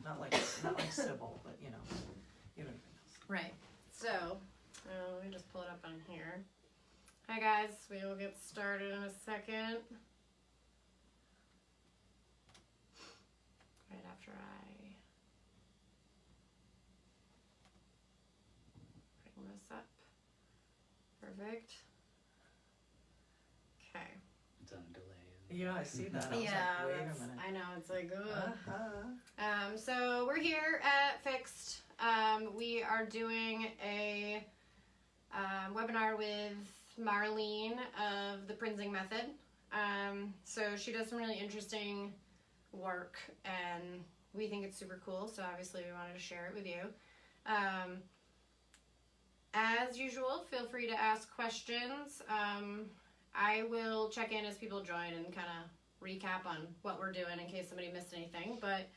not like Sybil, but you know what I mean. Right. So, let me just pull it up on here. Hi guys, we will get started in a second. Right after I bring this up. Perfect. Okay. It's on a delay. Yeah, I see that. I was Yeah, like, wait a minute. I know, it's like, ugh. Uh-huh. So we're here at Fixt. We are doing a webinar with Marlene of the Prinzing method. So she does some really interesting work and we think it's super cool. So obviously we wanted to share it with you. As usual, feel free to ask questions. I will check in as people join and kind of recap on what we're doing in case somebody missed anything. But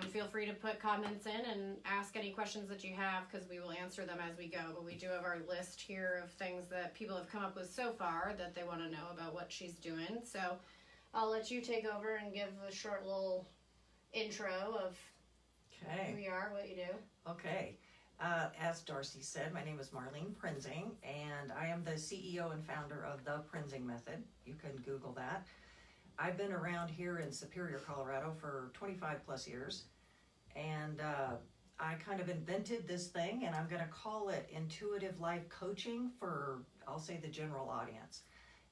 feel free to put comments in and ask any questions that you have because we will answer them as we go. But we do have our list here of things that people have come up with so far that they want to know about what she's doing. So I'll let you take over and give a short little intro of who you are, what you do. Okay. As Darcy said, my name is Marlene Prinzing, and I am the CEO and founder of the Prinzing method. You can Google that. I've been around here in Superior, Colorado for 25 plus years, and I kind of invented this thing, and I'm going to call it intuitive life coaching for, I'll say, the general audience.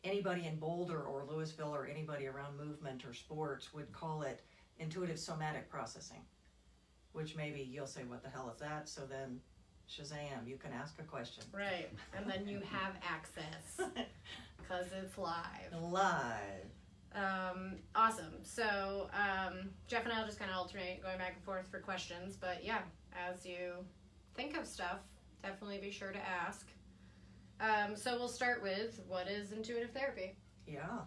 Anybody in Boulder or Louisville or anybody around movement or sports would call it intuitive somatic processing, which maybe you'll say, what the hell is that? So then, Shazam, you can ask a question. Right, and then you have access because it's live. Live. Awesome. So Jeff and I will just kind of alternate going back and forth for questions. But yeah, as you think of stuff, definitely be sure to ask. So we'll start with, what is intuitive therapy? Yeah.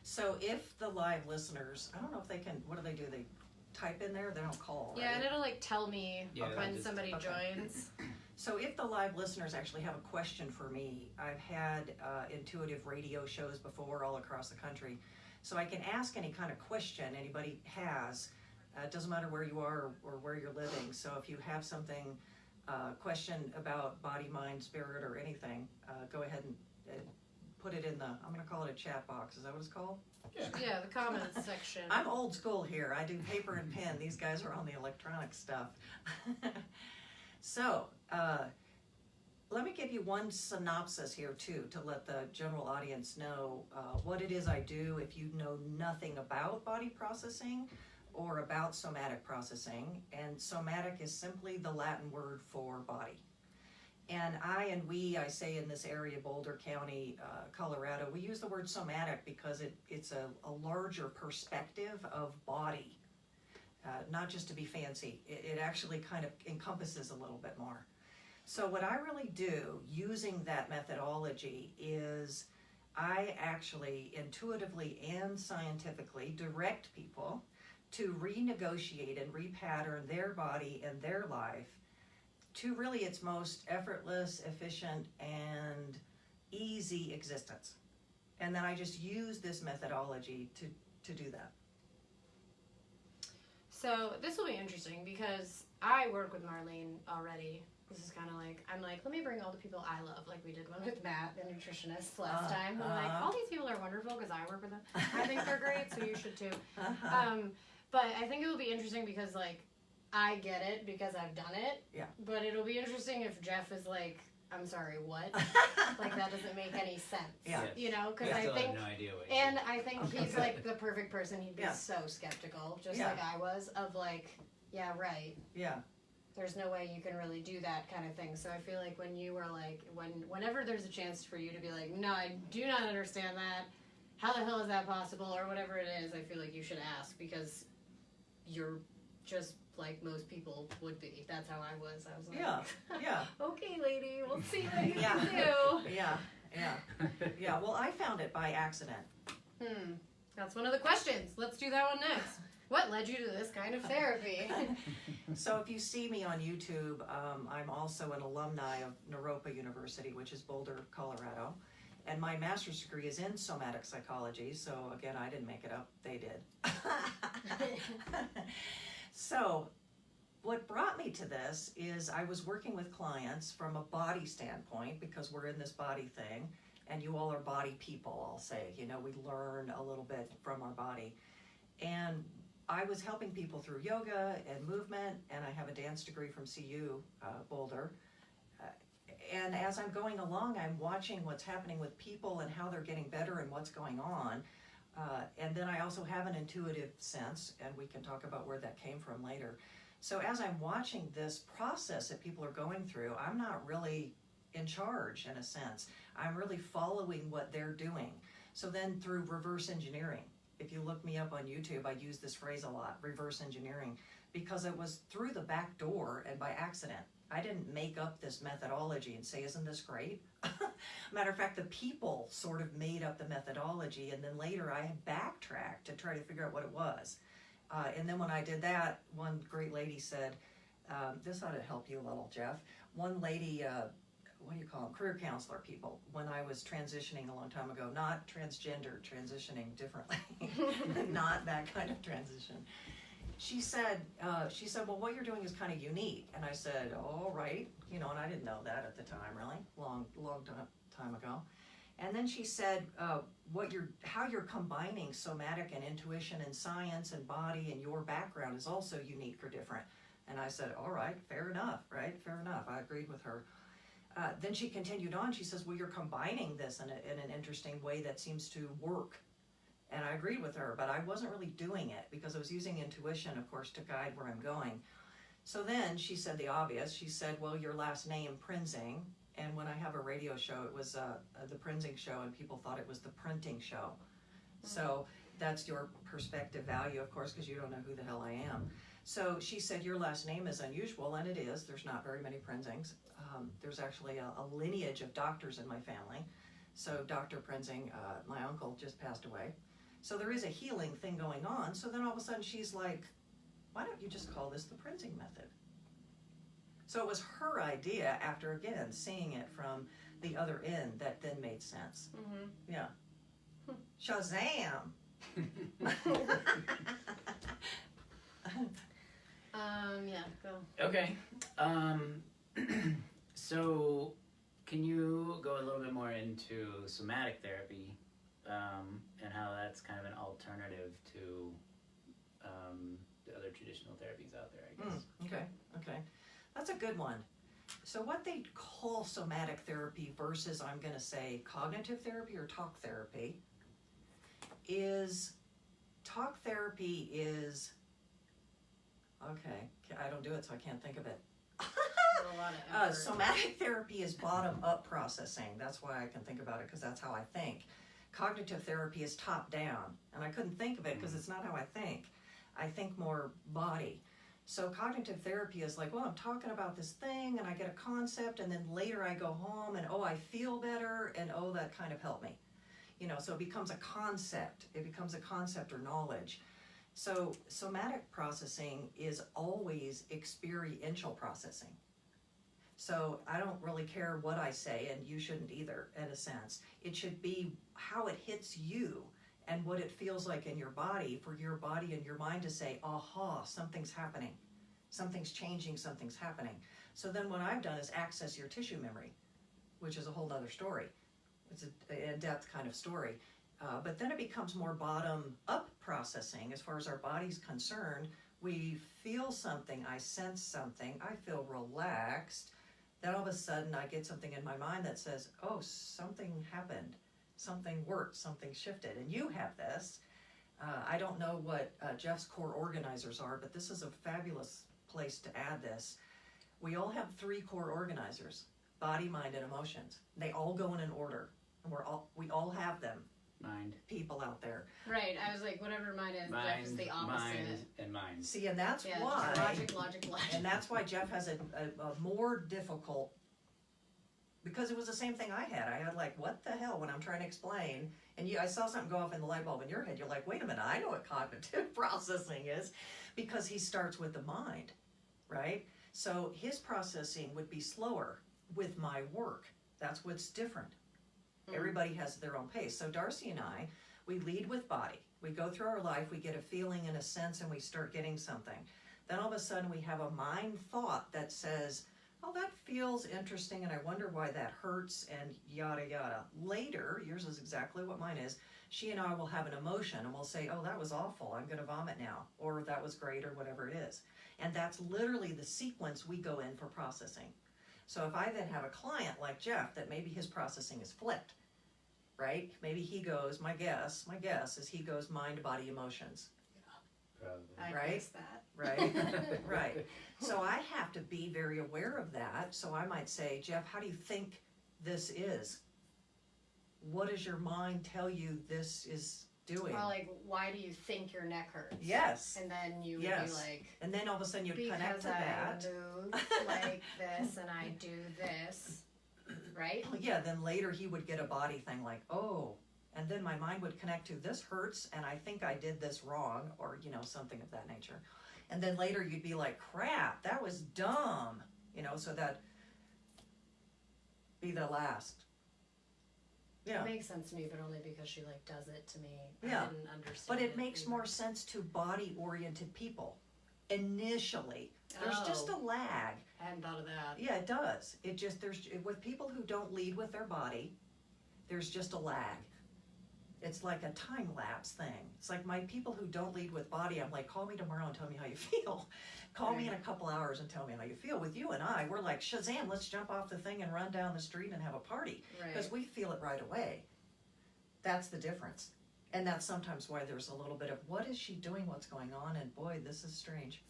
So if the live listeners, I don't know if they can, what do? They type in there? They don't call, right? Yeah, and it'll like tell me when just, somebody joins. So if the live listeners actually have a question for me, I've had intuitive radio shows before all across the country. So I can ask any kind of question anybody has. It doesn't matter where you are or where you're living. So if you have something, question about body, mind, spirit, or anything, go ahead and put it in the, I'm going to call it a chat box. Is that what it's called? Yeah, the comments section. I'm old school here. I do paper and pen. These guys are on the electronic stuff. So, let me give you one synopsis here too to let the general audience know what it is I do if you know nothing about body processing or about somatic processing. And somatic is simply the Latin word for body. And I say in this area, Boulder County, Colorado, we use the word somatic because it's a larger perspective of body, not just to be fancy. It actually kind of encompasses a little bit more. So what I really do using that methodology is I actually intuitively and scientifically direct people to renegotiate and repattern their body and their life to really its most effortless, efficient, and easy existence. And then I just use this methodology to do that. So this will be interesting because I work with Marlene already. This is kind of like, I'm like, let me bring all the people I love, like we did one with Matt, the nutritionist, last time. I'm like, all these people are wonderful because I work with them. I think they're great, so you should too. But I think it will be interesting because, like, I get it because I've done it. Yeah. But it'll be interesting if Jeff is like, I'm sorry, what? Like, that doesn't make any sense. Yeah. You know, because I I still think, have no idea what and I think he's like the perfect person. He'd be Yeah. so skeptical, just Yeah. like I was, of like, yeah, right. Yeah. There's no way you can really do that kind of thing. So I feel like when you were like, whenever there's a chance for you to be like, no, I do not understand that. How the hell is that possible? Or whatever it is, I feel like you should ask because you're just like most people would be. That's how I was. I was like, Yeah. okay, lady, we'll see what you Yeah. can do. Yeah. Well, I found it by accident. That's one of the questions. Let's do that one next. What led you to this kind of therapy? So if you see me on YouTube, I'm also an alumni of Naropa University, which is Boulder, Colorado. And my master's degree is in somatic psychology. So again, I didn't make it up. They did. So what brought me to this is I was working with clients from a body standpoint, because we're in this body thing, and you all are body people, I'll say. You know, we learn a little bit from our body. And I was helping people through yoga and movement, and I have a dance degree from CU Boulder. And as I'm going along, I'm watching what's happening with people and how they're getting better and what's going on. And then I also have an intuitive sense, and we can talk about where that came from later. So as I'm watching this process that people are going through, I'm not really in charge in a sense. I'm really following what they're doing. So then through reverse engineering, if you look me up on YouTube, I use this phrase a lot, reverse engineering, because it was through the back door and by accident. I didn't make up this methodology and say, isn't this great? Matter of fact, the people sort of made up the methodology, and then later I backtracked to try to figure out what it was. And then when I did that, one great lady said, this ought to help you a little, Jeff. One lady, what do you call them, career counselor people, when I was transitioning a long time ago, not transgender, transitioning differently, not that kind of transition. She said, well, what you're doing is kind of unique. And I said, all right, you know, and I didn't know that at the time, really, long time ago. And then she said, how you're combining somatic and intuition and science and body and your background is also unique or different. And I said, all right, fair enough, right? Fair enough. I agreed with her. Then she continued on. She says, well, you're combining this in an interesting way that seems to work. And I agreed with her, but I wasn't really doing it because I was using intuition, of course, to guide where I'm going. So then she said the obvious. She said, well, your last name, Prinzing. And when I have a radio show, it was the Prinzing show, and people thought it was the printing show. So that's your perspective value, of course, because you don't know who the hell I am. So she said, your last name is unusual, and it is. There's not very many Prinzings. There's actually a lineage of doctors in my family. So Dr. Prinzing, my uncle, just passed away. So there is a healing thing going on. So then all of a sudden she's like, why don't you just call this the Prinzing method? So it was her idea after, again, seeing it from the other end that then made sense. Mm-hmm. Yeah. Shazam! Yeah, go. Okay. So can you go a little bit more into somatic therapy and how that's kind of an alternative to the other traditional therapies out there, I guess? Okay. That's a good one. So what they call somatic therapy versus, I'm going to say, cognitive therapy or talk therapy is, okay, I don't do it, so I can't think of it. A lot of effort. Somatic therapy is bottom-up processing. That's why I can think about it, because that's how I think. Cognitive therapy is top-down, and I couldn't think of it because it's not how I think. I think more body. So cognitive therapy is like, well, I'm talking about this thing, and I get a concept, and then later I go home, and I feel better, and that kind of helped me. You know, so it becomes a concept. It becomes a concept or knowledge. So somatic processing is always experiential processing. So I don't really care what I say, and you shouldn't either, in a sense. It should be how it hits you and what it feels like in your body, for your body and your mind to say, aha, something's happening. Something's changing, something's happening. So then what I've done is access your tissue memory, which is a whole other story. It's an in-depth kind of story. But then it becomes more bottom-up processing as far as our body's concerned. We feel something, I sense something, I feel relaxed. Then all of a sudden I get something in my mind that says, oh, something happened, something worked, something shifted. And you have this. I don't know what Jeff's core organizers are, but this is a fabulous place to add this. We all have 3 core organizers, body, mind, and emotions. They all go in an order. And we all have them. Mind. People out there. Right, I was like, whatever mine is, Jeff is the opposite. Mind, and mind. See, and that's why. Logic. And that's why Jeff has a more difficult, because it was the same thing I had. I had like, what the hell when I'm trying to explain, and I saw something go off in the light bulb in your head. You're like, wait a minute, I know what cognitive processing is, because he starts with the mind, right? So his processing would be slower with my work. That's what's different. Everybody has their own pace. So Darcy and I, we lead with body. We go through our life, we get a feeling and a sense, and we start getting something. Then all of a of a sudden we have a mind thought that says, oh, that feels interesting and I wonder why that hurts and yada yada. Later, yours is exactly what mine is, she and I will have an emotion and we'll say, oh, that was awful, I'm gonna vomit now, or that was great, or whatever it is. And that's literally the sequence we go in for processing. So if I then have a client like Jeff that maybe his processing is flipped, right? Maybe he goes, my guess is he goes mind, body, emotions. Probably. I Right? guess that. Right, right. So I have to be very aware of that. So I might say, Jeff, how do you think this is? What does your mind tell you this is doing? Or like, why do you think your neck hurts? Yes. And then you would Yes. be like, And then all of a sudden you'd connect because to I that. move like this and I do this, right? Yeah, then later he would get a body thing like, oh, and then my mind would connect to this hurts and I think I did this wrong, or, you know, something of that nature. And then later you'd be like, crap, that was dumb, you know, so that be the last. Yeah. It makes sense to me, but only because she like does it to me. Yeah. I didn't understand. But it makes either. more sense to body-oriented people initially. There's just a lag. I hadn't thought of that. Yeah, it does. It just, with people who don't lead with their body, there's just a lag. It's like a time lapse thing. It's like my people who don't lead with body, I'm like, call me tomorrow and tell me how you feel. Call me in a couple hours and tell me how you feel. With you and I, we're like, Shazam, let's jump off the thing and run down the street and have a party. Because Right. we feel it right away. That's the difference. And that's sometimes why there's a little bit of, what is she doing? What's going on? And boy, this is strange.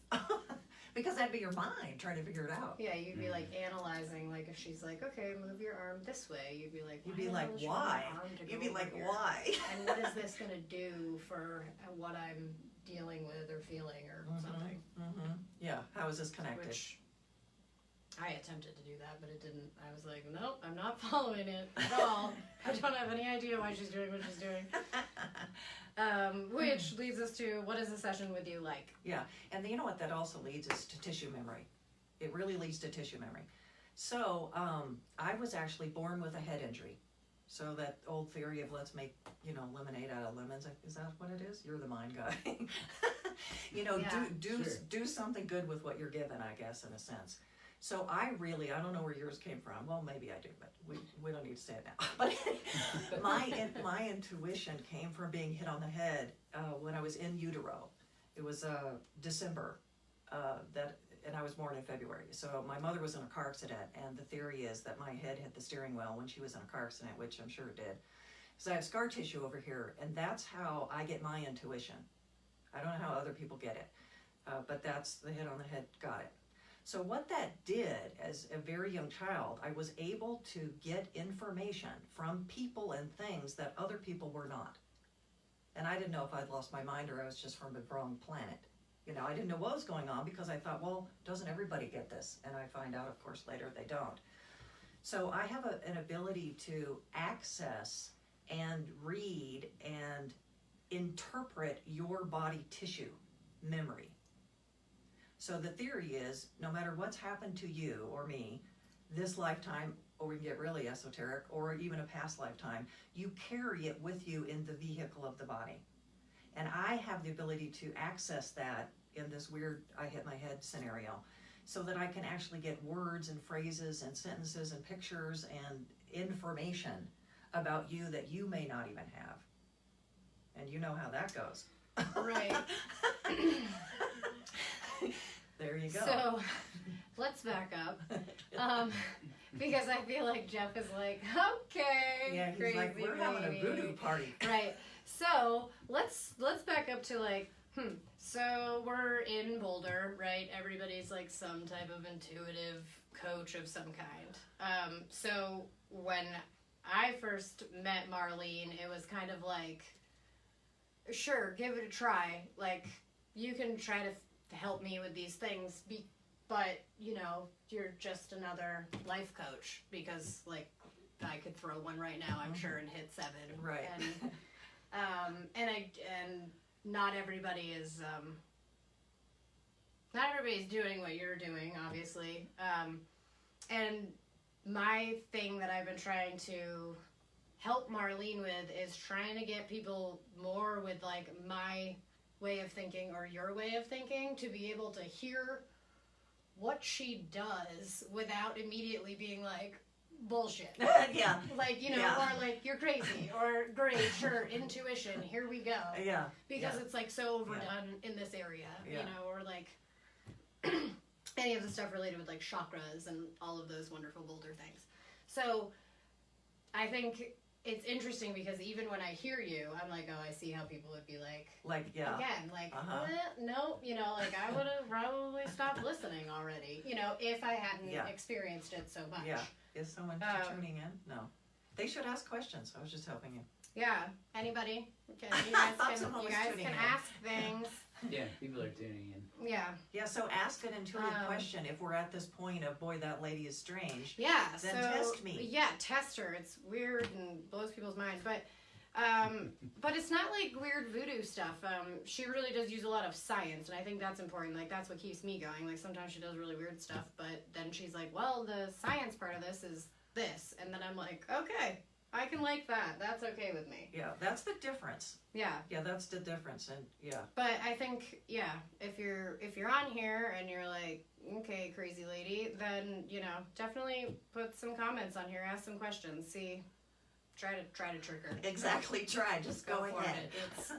Because that'd be your mind trying to figure it out. Yeah, you'd be like analyzing, like if she's like, okay, move your arm this way, you'd be like, You'd be the like, hell is she moving why? her arm to You'd go be like, over here? why? And what is this gonna do for what I'm dealing with or feeling or something? Mm-hmm. Yeah, how is this connected? Which I attempted to do that, but it didn't. I was like, nope, I'm not following it at all. I don't have any idea why she's doing what she's doing. Which leads us to, what is a session with you like? Yeah, and you know what that also leads is to tissue memory. It really leads to tissue memory. So I was actually born with a head injury. So that old theory of let's make, you know, lemonade out of lemons, is that what it is? You're the mind guy. You know, Yeah. do something good with what you're given, I guess, in a sense. So I don't know where yours came from. Well, maybe I do, but we don't need to say it now. But my intuition came from being hit on the head when I was in utero. It was December, and I was born in February. So my mother was in a car accident, and the theory is that my head hit the steering wheel when she was in a car accident, which I'm sure it did. So I have scar tissue over here, and that's how I get my intuition. I don't know how other people get it, but that's the hit on the head got it. So what that did, as a very young child, I was able to get information from people and things that other people were not. And I didn't know if I'd lost my mind or I was just from the wrong planet. You know, I didn't know what was going on because I thought, well, doesn't everybody get this? And I find out, of course, later they don't. So I have an ability to access and read and interpret your body tissue memory. So the theory is, no matter what's happened to you or me, this lifetime, or we can get really esoteric, or even a past lifetime, you carry it with you in the vehicle of the body. And I have the ability to access that in this weird I hit my head scenario, so that I can actually get words and phrases and sentences and pictures and information about you that you may not even have. And you know how that goes. Right. There you go. So let's back up. Because I feel like Jeff is like, okay, Yeah, he's crazy like, we're having a lady." voodoo party. Right. So let's back up to like, so we're in Boulder, right? Everybody's like some type of intuitive coach of some kind. So when I first met Marlene, it was kind of like, sure, give it a try. Like, you can try to help me with these things, but you know, you're just another life coach, because like I could throw one right now, I'm sure, and hit 7. Right. And not everybody is not everybody's doing what you're doing, obviously. And my thing that I've been trying to help Marlene with is trying to get people more with like my way of thinking or your way of thinking, to be able to hear what she does without immediately being like, bullshit. Yeah. Like, you know, Yeah. or like, you're crazy, or great, sure, intuition, here we go. Yeah. Because yeah. it's like so overdone in this area, Yeah. you know, or like any of the stuff related with like chakras and all of those wonderful Boulder things. So I think it's interesting because even when I hear you, I'm like, oh, I see how people would be like, yeah. again, like, Uh-huh. nope, you know, like I would have probably stopped listening already, you know, if I hadn't Yeah. experienced it so much. Yeah. Is someone tuning in? No. They should ask questions. I was just helping you. Yeah. Anybody? Okay, you guys thought can, someone you was guys tuning can in. ask things. Yeah, people are tuning in. Yeah. Yeah, so ask an intuitive Um, question. If we're at this point of, boy, that lady is strange. Yeah. Then so, test me. Yeah, test her. It's weird and blows people's minds, but it's not like weird voodoo stuff. She really does use a lot of science, and I think that's important. Like, that's what keeps me going. Like, sometimes she does really weird stuff, but then she's like, well, the science part of this is this, and then I'm like, okay, I can like that. That's okay with me. Yeah, that's the difference. Yeah. Yeah, that's the difference. And yeah. But I think, yeah, if you're on here and you're like, okay, crazy lady, then, you know, definitely put some comments on here, ask some questions, see, try to trick her. Exactly, try. Just go for ahead. it. It's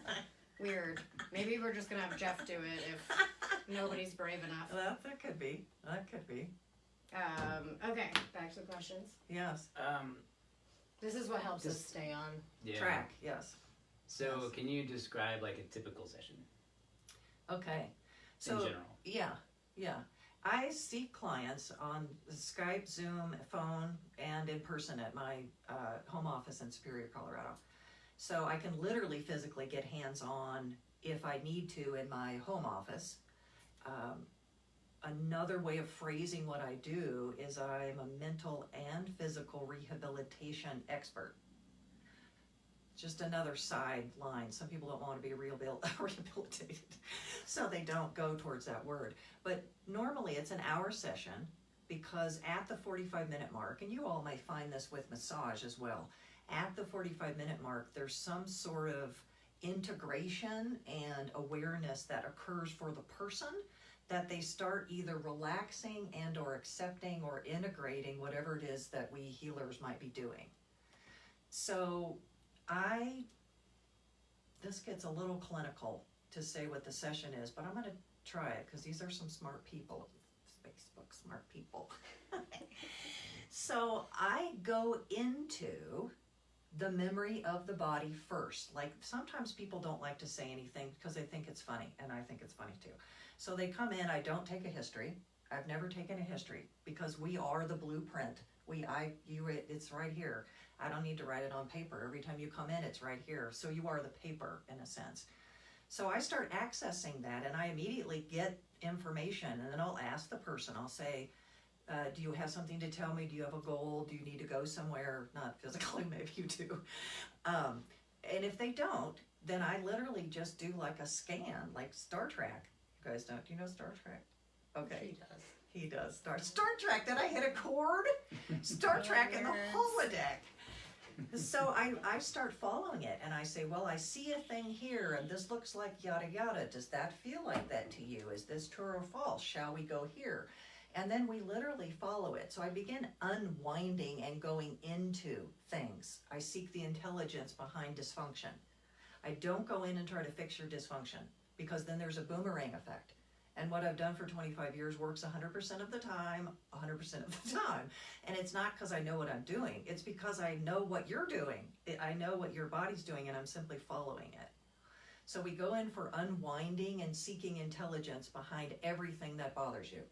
weird. Maybe we're just gonna have Jeff do it if nobody's brave enough. That could be. That could be. Okay, back to the questions. Yes. This is what helps us Just- stay on Yeah. Track. Yes. So, Yes. can you describe like a typical session Okay. So in general? yeah. I see clients on Skype, Zoom, phone, and in person at my home office in Superior, Colorado. So I can literally physically get hands-on if I need to in my home office. Another way of phrasing what I do is I'm a mental and physical rehabilitation expert. Just another sideline. Some people don't want to be rehabilitated, so they don't go towards that word. But normally it's an hour session, because at the 45-minute mark, and you all may find this with massage as well, at the 45-minute mark, there's some sort of integration and awareness that occurs for the person, that they start either relaxing and or accepting or integrating whatever it is that we healers might be doing. So this gets a little clinical to say what the session is, but I'm going to try it because these are some smart people, Facebook smart people. So I go into the memory of the body first. Like, sometimes people don't like to say anything because they think it's funny, and I think it's funny too. So they come in, I don't take a history. I've never taken a history because we are the blueprint. It's right here. I don't need to write it on paper. Every time you come in, it's right here. So you are the paper in a sense. So I start accessing that, and I immediately get information, and then I'll ask the person, I'll say, do you have something to tell me? Do you have a goal? Do you need to go somewhere? Not physically, maybe you do. And if they don't, then I literally just do like a scan, like Star Trek. You guys don't? Do you know Star Trek? Okay. He does. Star Trek. Did I hit a chord? Star Trek in the holodeck. So I start following it, and I say, well, I see a thing here, and this looks like yada yada. Does that feel like that to you? Is this true or false? Shall we go here? And then we literally follow it. So I begin unwinding and going into things. I seek the intelligence behind dysfunction. I don't go in and try to fix your dysfunction, because then there's a boomerang effect. And what I've done for 25 years works 100% of the time, 100% of the time. And it's not because I know what I'm doing. It's because I know what you're doing. I know what your body's doing, and I'm simply following it. So we go in for unwinding and seeking intelligence behind everything that bothers you.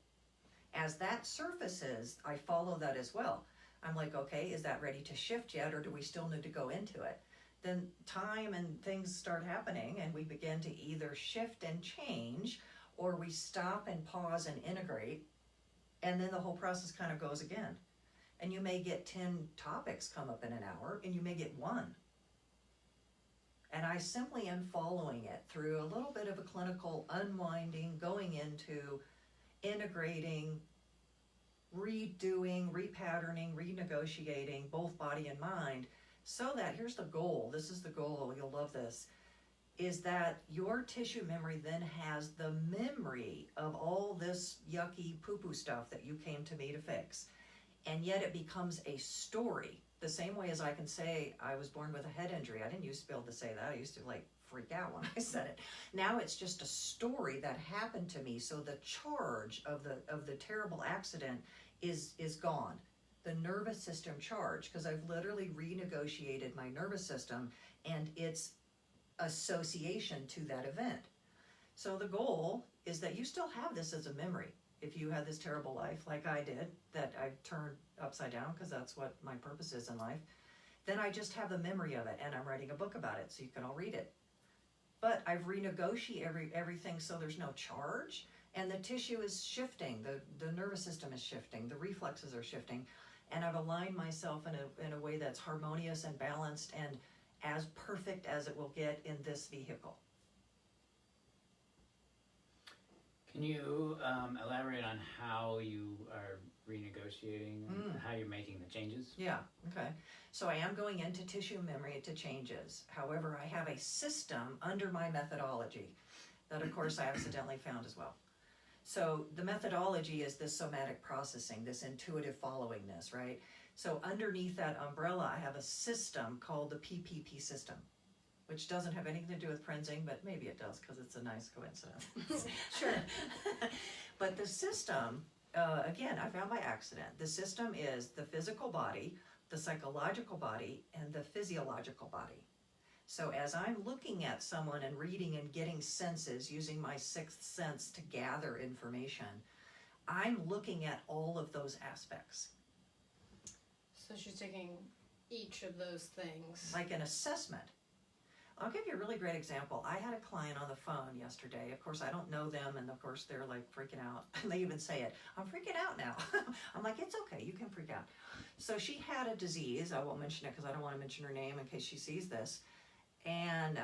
As that surfaces, I follow that as well. I'm like, okay, is that ready to shift yet, or do we still need to go into it? Then time and things start happening, and we begin to either shift and change, or we stop and pause and integrate, and then the whole process kind of goes again. And you may get 10 topics come up in an hour, and you may get one. And I simply am following it through a little bit of a clinical unwinding, going into integrating, redoing, repatterning, renegotiating both body and mind, so that here's the goal. This is the goal. You'll love this. is that your tissue memory then has the memory of all this yucky poo-poo stuff that you came to me to fix. And yet it becomes a story. The same way as I can say I was born with a head injury. I didn't used to be able to say that. I used to like freak out when I said it. Now it's just a story that happened to me. So the charge of the terrible accident is gone. The nervous system charge, because I've literally renegotiated my nervous system and its association to that event. So the goal is that you still have this as a memory. If you had this terrible life like I did, that I've turned upside down because that's what my purpose is in life, then I just have the memory of it, and I'm writing a book about it so you can all read it. But I've renegotiated everything so there's no charge, and the tissue is shifting, the nervous system is shifting, the reflexes are shifting, and I've aligned myself in a way that's harmonious and balanced and as perfect as it will get in this vehicle. Can you elaborate on how you are renegotiating, how you're making the changes? Yeah, okay. So I am going into tissue memory to changes. However, I have a system under my methodology that, of course, I accidentally found as well. So the methodology is this somatic processing, this intuitive followingness, right? So underneath that umbrella, I have a system called the PPP system, which doesn't have anything to do with Prinzing, but maybe it does because it's a nice coincidence. Sure. But the system, again, I found by accident. The system is the physical body, the psychological body, and the physiological body. So as I'm looking at someone and reading and getting senses, using my sixth sense to gather information, I'm looking at all of those aspects. So she's taking each of those things. Like an assessment. I'll give you a really great example. I had a client on the phone yesterday. Of course, I don't know them, and of course, they're like freaking out. And they even say it. I'm freaking out now. I'm like, it's okay. You can freak out. So she had a disease. I won't mention it because I don't want to mention her name in case she sees this. And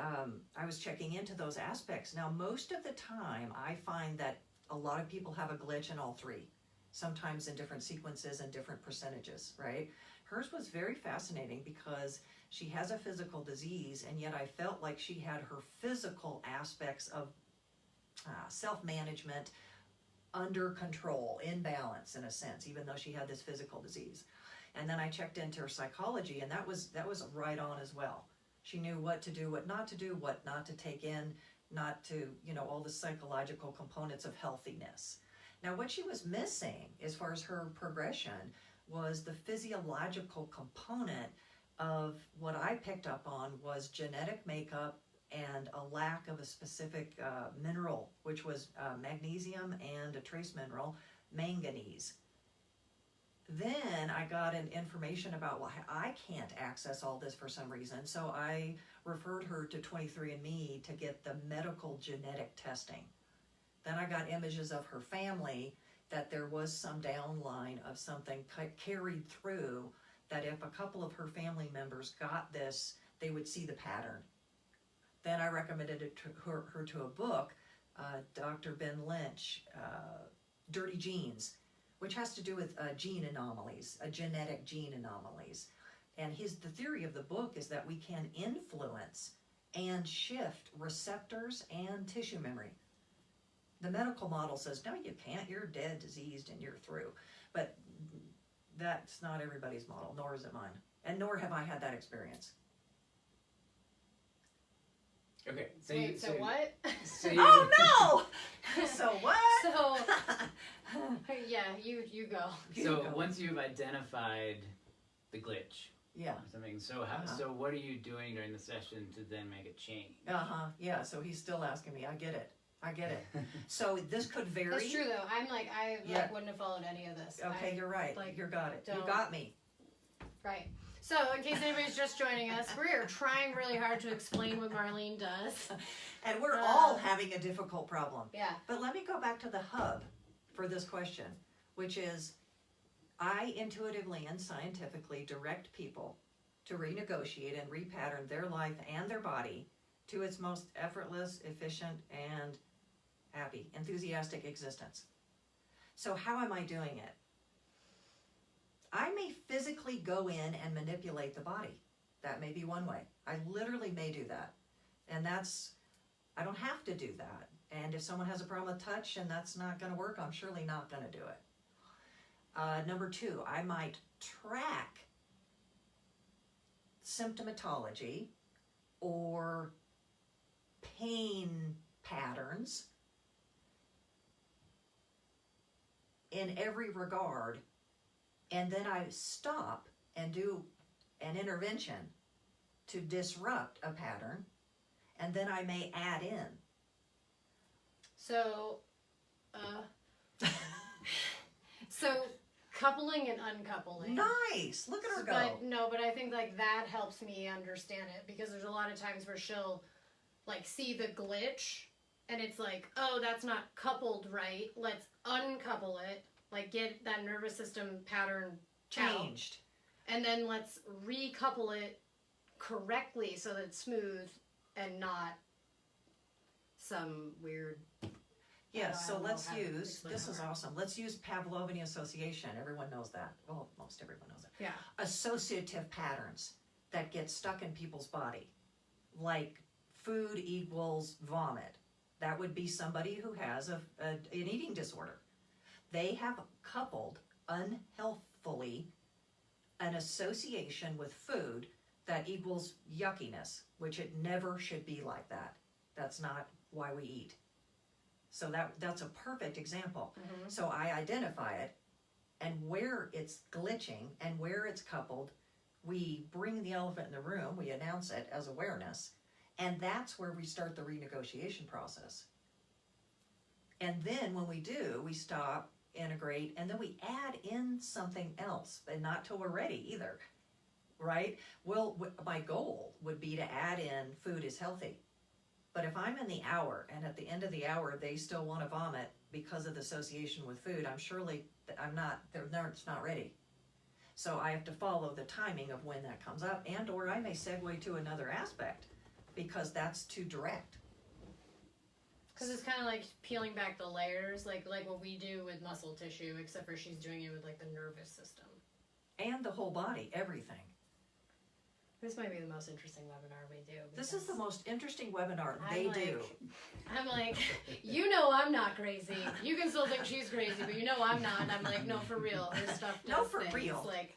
I was checking into those aspects. Now, most of the time, I find that a lot of people have a glitch in all three, sometimes in different sequences and different percentages, right? Hers was very fascinating because she has a physical disease, and yet I felt like she had her physical aspects of self-management under control, in balance in a sense, even though she had this physical disease. And then I checked into her psychology, and that was right on as well. She knew what to do, what not to do, what not to take in, not to, all the psychological components of healthiness. Now, what she was missing as far as her progression was the physiological component of what I picked up on was genetic makeup and a lack of a specific mineral, which was magnesium and a trace mineral, manganese. Then I got an information about why I can't access all this for some reason, so I referred her to 23andMe to get the medical genetic testing. Then I got images of her family, that there was some downline of something carried through, that if a couple of her family members got this, they would see the pattern. Then I recommended it to her to a book, Dr. Ben Lynch, Dirty Genes, which has to do with gene anomalies, genetic gene anomalies. And the theory of the book is that we can influence and shift receptors and tissue memory. The medical model says, no, you can't, you're dead, diseased, and you're through. But that's not everybody's model, nor is it mine. And nor have I had that experience. Okay, So what? Oh no! So what? So, yeah, you go. So once you've identified the glitch, Yeah. or something, so so what are you doing during the session to then make a change? Yeah, so he's still asking me. I get it. So this could vary. That's true though. I wouldn't have followed any of this. Okay, you're right. You got it. You don't. got me. Right. So in case anybody's just joining us, we're trying really hard to explain what Marlene does. And we're all having a difficult problem. Yeah. But let me go back to the hub for this question, which is I intuitively and scientifically direct people to renegotiate and repattern their life and their body to its most effortless, efficient, and happy, enthusiastic existence. So how am I doing it? I may physically go in and manipulate the body. That may be one way. I literally may do that. And that's I don't have to do that. And if someone has a problem with touch and that's not going to work, I'm surely not going to do it. Number 2, I might track symptomatology or pain patterns in every regard, and then I stop and do an intervention to disrupt a pattern, and then I may add in. So, so coupling and uncoupling. Nice! Look at her go. But I think like that helps me understand it, because there's a lot of times where she'll like see the glitch and it's like, oh, that's not coupled right. Let's uncouple it, like get that nervous system pattern Changed. out, and then let's recouple it correctly so that it's smooth and not some weird. Yes, so let's how to use, explain this that is word. awesome. Let's use Pavlovian association. Everyone knows that. Well, most everyone knows it. Yeah. Associative patterns that get stuck in people's body, like food equals vomit. That would be somebody who has an eating disorder. They have coupled unhealthfully an association with food that equals yuckiness, which it never should be like that. That's not why we eat. So that's a perfect example. Mm-hmm. So I identify it, and where it's glitching and where it's coupled, we bring the elephant in the room, we announce it as awareness, and that's where we start the renegotiation process. And then when we do, we stop, integrate, and then we add in something else, and not till we're ready either, right? Well, my goal would be to add in food is healthy. But if I'm in the hour, and at the end of the hour they still want to vomit because of the association with food, it's not ready. So I have to follow the timing of when that comes up, and or I may segue to another aspect because that's too direct. Because it's kind of like peeling back the layers, like what we do with muscle tissue, except for she's doing it with like the nervous system. And the whole body, everything. This might be the most interesting webinar we do. This is the most interesting webinar do. I'm like, you know I'm not crazy. You can still think she's crazy, but you know I'm not. And I'm like, no, for real. This stuff does No, for things. real. Like,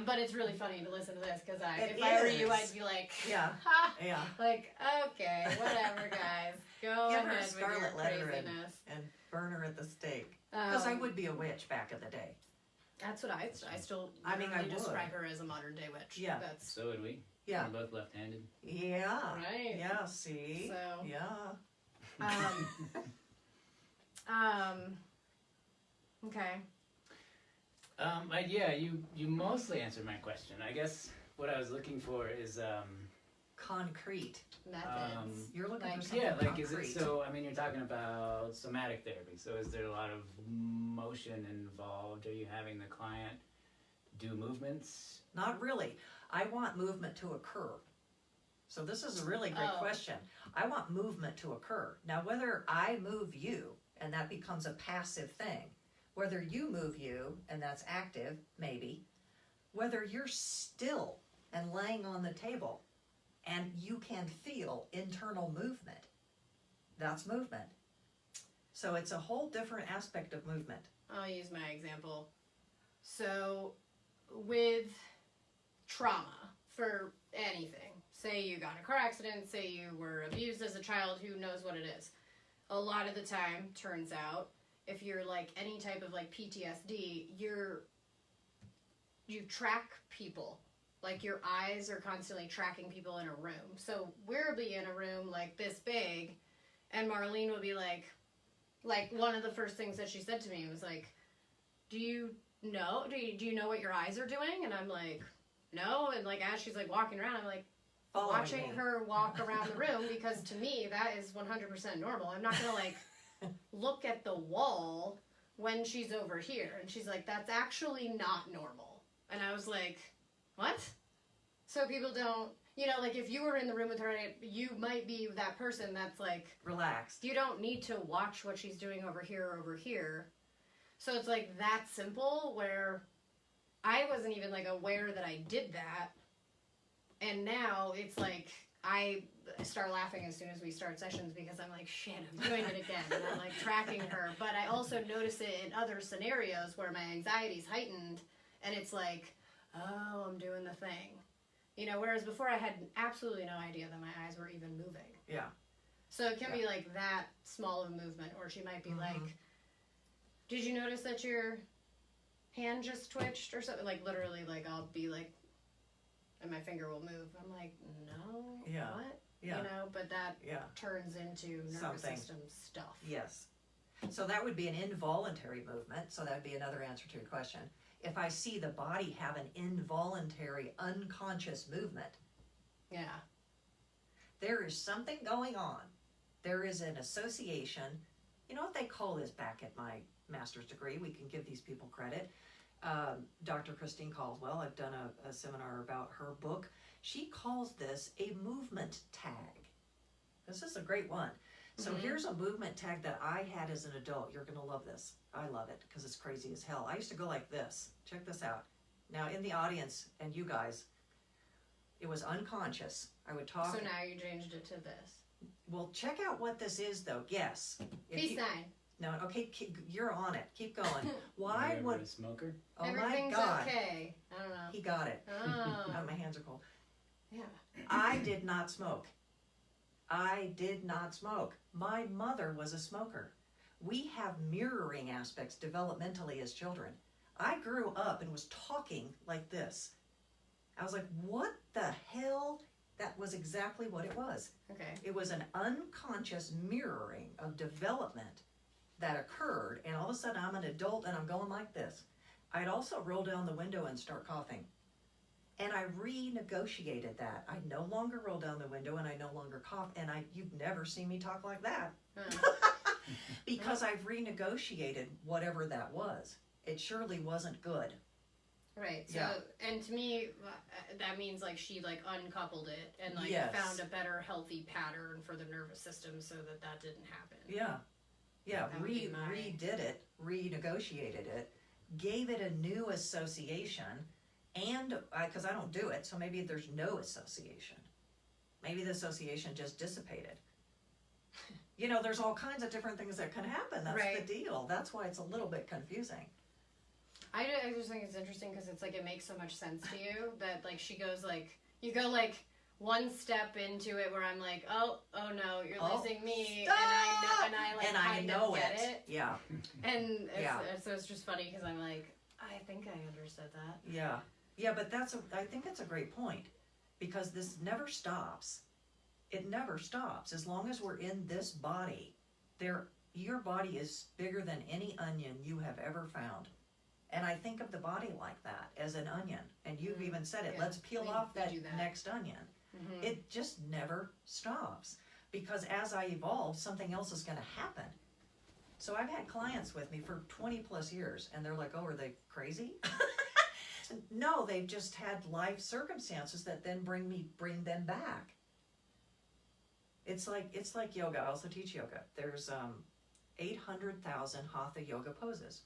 but it's really funny to listen to this, because if It I were you, is. I'd be like, Yeah, ha! yeah. Like, okay, whatever, guys. Go Give her ahead a with scarlet your letter craziness. and burn her at the stake. Because I Um, would be a witch back in the day. That's what I still I mean, I literally describe would. her as a modern day witch. Yeah. That's So would we. Yeah. We're both left-handed. Yeah. right. Yeah, see? So, Yeah. Okay. You mostly answered my question. I guess what I was looking for is Concrete. Methods. You're looking Like- for something yeah, like concrete. is it so? I mean, you're talking about somatic therapy. So is there a lot of motion involved? Are you having the client do movements? Not really. I want movement to occur. So this is a really great Oh. question. I want movement to occur. Now, whether I move you, and that becomes a passive thing, whether you move you, and that's active, maybe, whether you're still and laying on the table, and you can feel internal movement, that's movement. So it's a whole different aspect of movement. I'll use my example. So, with trauma for anything, say you got in a car accident, say you were abused as a child, who knows what it is. A lot of the time, turns out, if you're like any type of like PTSD, you track people. Like your eyes are constantly tracking people in a room. So we'll be in a room like this big, and Marlene would be like one of the first things that she said to me was like, do you know what your eyes are doing? And I'm like, no. And like as she's like walking around, I'm like Following watching me. her walk around the room, because to me that is 100% normal. I'm not gonna like look at the wall when she's over here. And she's like, that's actually not normal. And I was like, what? So people don't, like if you were in the room with her, you might be that person that's like, Relaxed. you don't need to watch what she's doing over here or over here. So it's like that simple, where I wasn't even like aware that I did that. And now it's like I start laughing as soon as we start sessions because I'm like, shit, I'm doing it again. And I'm like tracking her. But I also notice it in other scenarios where my anxiety's heightened and it's like, oh, I'm doing the thing. You know, whereas before I had absolutely no idea that my eyes were even moving. Yeah. So it can be like that small of a movement, or she might be like, did you notice that your hand just twitched or something? Like literally, like I'll be like, and my finger will move. I'm like, no, what? Yeah. You know, but that turns into nervous system stuff. Yes. So that would be an involuntary movement. So that would be another answer to your question. If I see the body have an involuntary, unconscious movement, there is something going on. There is an association. You know what they call this back at my master's degree? We can give these people credit. Dr. Christine Caldwell, I've done a seminar about her book. She calls this a movement tag. This is a great one. So here's a movement tag that I had as an adult. You're going to love this. I love it because it's crazy as hell. I used to go like this. Check this out. Now in the audience and you guys, it was unconscious. I would talk. So now you changed it to this. Well, check out what this is though. Guess. Peace sign. No, okay, you're on it. Keep going. Why would a smoker? Oh Everything's my God. Okay. I don't know. He got it. Oh. Oh, my hands are cold. Yeah. I did not smoke. I did not smoke. My mother was a smoker. We have mirroring aspects developmentally as children. I grew up and was talking like this. I was like, what the hell? That was exactly what it was. Okay. It was an unconscious mirroring of development that occurred, and all of a sudden I'm an adult and I'm going like this. I'd also roll down the window and start coughing. And I renegotiated that. I no longer roll down the window and I no longer cough, and you've never seen me talk like that. Because I've renegotiated whatever that was. It surely wasn't good. Right. So, and to me, that means like she like uncoupled it and like found a better healthy pattern for the nervous system so that didn't happen. Yeah. Yeah. Redid it, renegotiated it, gave it a new association, and because I don't do it, so maybe there's no association. Maybe the association just dissipated. You know, there's all kinds of different things that can happen. That's the deal. That's why it's a little bit confusing. I just think it's interesting because it's like it makes so much sense to you that like she goes like you go like one step into it where I'm like oh no you're losing me stop! and I know it. Yeah. And so it's just funny because I'm like I think I understood that. Yeah, but I think it's a great point because this never stops. It never stops as long as we're in this body. Your body is bigger than any onion you have ever found. And I think of the body like that, as an onion. And you've even said it, let's peel off that next onion. Mm-hmm. It just never stops. Because as I evolve, something else is going to happen. So I've had clients with me for 20 plus years, and they're like, oh, are they crazy? No, they've just had life circumstances that then bring them back. It's like yoga. I also teach yoga. There's 800,000 hatha yoga poses.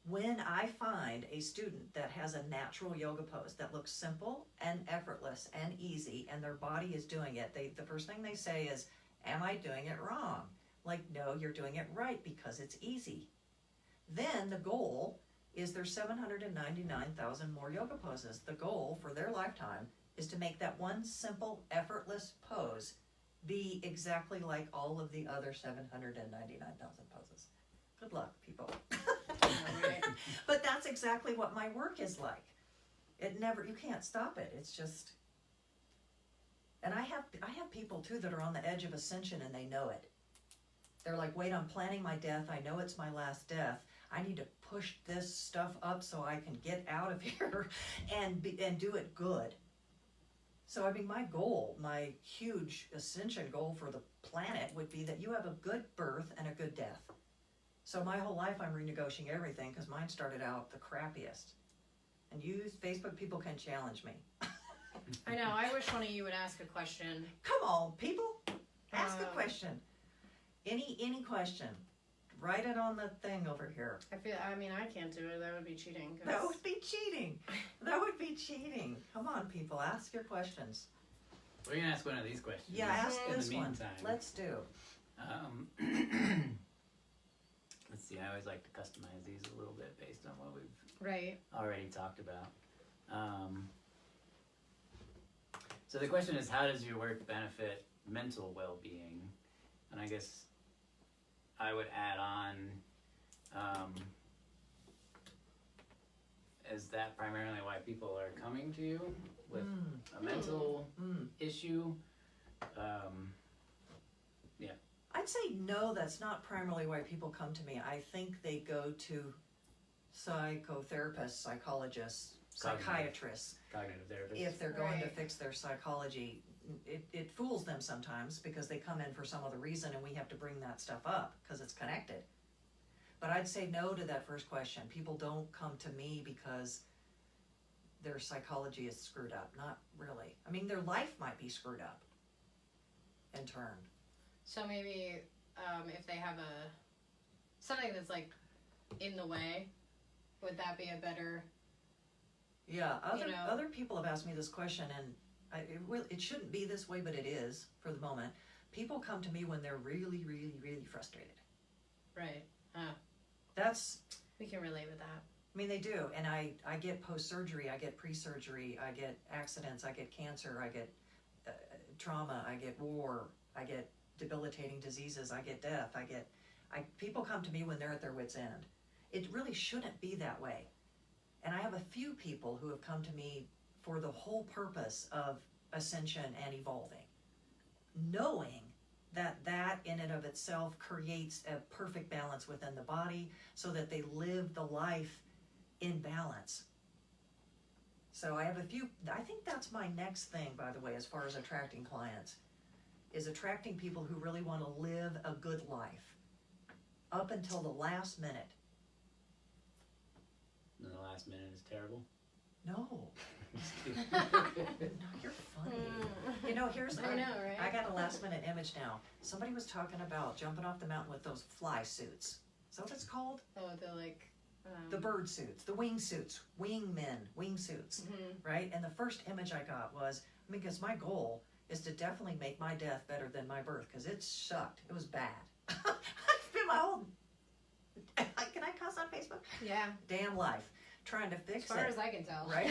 When I find a student that has a natural yoga pose that looks simple and effortless and easy and their body is doing it, the first thing they say is, am I doing it wrong? Like, no, you're doing it right because it's easy. Then the goal is there's 799,000 more yoga poses. The goal for their lifetime is to make that one simple, effortless pose be exactly like all of the other 799,000 poses. Good luck, people. But that's exactly what my work is like. You can't stop it. It's just, and I have people too that are on the edge of ascension and they know it. They're like, wait, I'm planning my death. I know it's my last death. I need to push this stuff up so I can get out of here and do it good. So I mean, my goal, my huge ascension goal for the planet would be that you have a good birth and a good death. So my whole life I'm renegotiating everything because mine started out the crappiest. And you Facebook people can challenge me. I know. I wish one of you would ask a question. Come on, people. Ask a question. Any question. Write it on the thing over here. I mean, I can't do it. That would be cheating. That would be cheating. That would be cheating. Come on, people. Ask your questions. We're gonna ask one of these questions. Yeah, ask in this the one. meantime. Let's do. Let's see. I always like to customize these a little bit based on what we've Right. already talked about. So the question is, how does your work benefit mental well-being? And I guess I would add on, is that primarily why people are coming to you with a mental issue? I'd say no, that's not primarily why people come to me. I think they go to psychotherapists, psychologists, psychiatrists, Cognitive therapists. if they're going to Right. fix their psychology. It fools them sometimes because they come in for some other reason and we have to bring that stuff up because it's connected. But I'd say no to that first question. People don't come to me because their psychology is screwed up. Not really. I mean, their life might be screwed up in turn. So maybe if they have something that's like in the way, would that be a better? Yeah, You know. other people have asked me this question, and it shouldn't be this way, but it is for the moment. People come to me when they're really, really, really frustrated. Right. That's, We can relate with that. I mean, they do, and I get post-surgery, I get pre-surgery, I get accidents, I get cancer, I get trauma, I get war, I get debilitating diseases, I get death, people come to me when they're at their wit's end. It really shouldn't be that way. And I have a few people who have come to me for the whole purpose of ascension and evolving, knowing that in and of itself creates a perfect balance within the body so that they live the life in balance. So I have a few, I think that's my next thing, by the way, as far as attracting clients, is attracting people who really want to live a good life up until the last minute. And the last minute is terrible. No, Just no, you're funny. You know, I know, right? I got a last minute image now. Somebody was talking about jumping off the mountain with those fly suits. Is that what it's called? Oh, the like. The bird suits, the wing suits, wing suits, right? And the first image I got was, because my goal is to definitely make my death better than my birth, because it sucked. It was bad. I've spent my whole, can I cuss on Facebook? Yeah. Damn life trying to fix As far it. as I can tell. Right?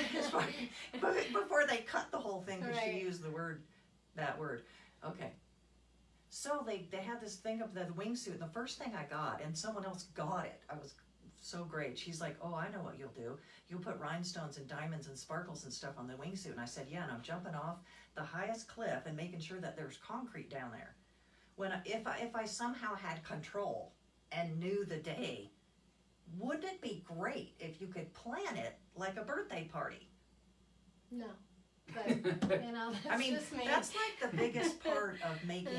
Before they cut the whole thing, because Right. she used that word. Okay. So they had this thing of the wingsuit, and the first thing I got, and someone else got it. I was so great. She's like, oh, I know what you'll do. You'll put rhinestones and diamonds and sparkles and stuff on the wingsuit. And I said, yeah, and I'm jumping off the highest cliff and making sure that there's concrete down there. If I somehow had control and knew the day, wouldn't it be great if you could plan it like a birthday party? No. But, you know, that's I mean, just me. that's like the biggest part of making,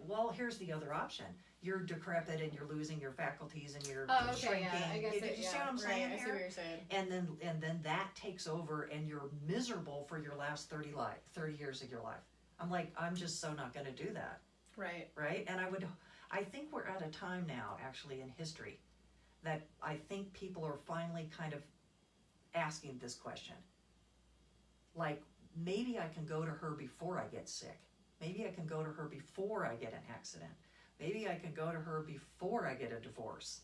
well, here's the other option. You're decrepit and you're losing your faculties and you're Oh, okay, shrinking. yeah. I guess you see what I'm saying I see here? what you're saying. And then that takes over and you're miserable for your last 30 years of your life. I'm like, I'm just so not going to do that. Right. Right? And I think we're at a time now, actually, in history, that I think people are finally kind of asking this question. Like, maybe I can go to her before I get sick. Maybe I can go to her before I get an accident. Maybe I can go to her before I get a divorce.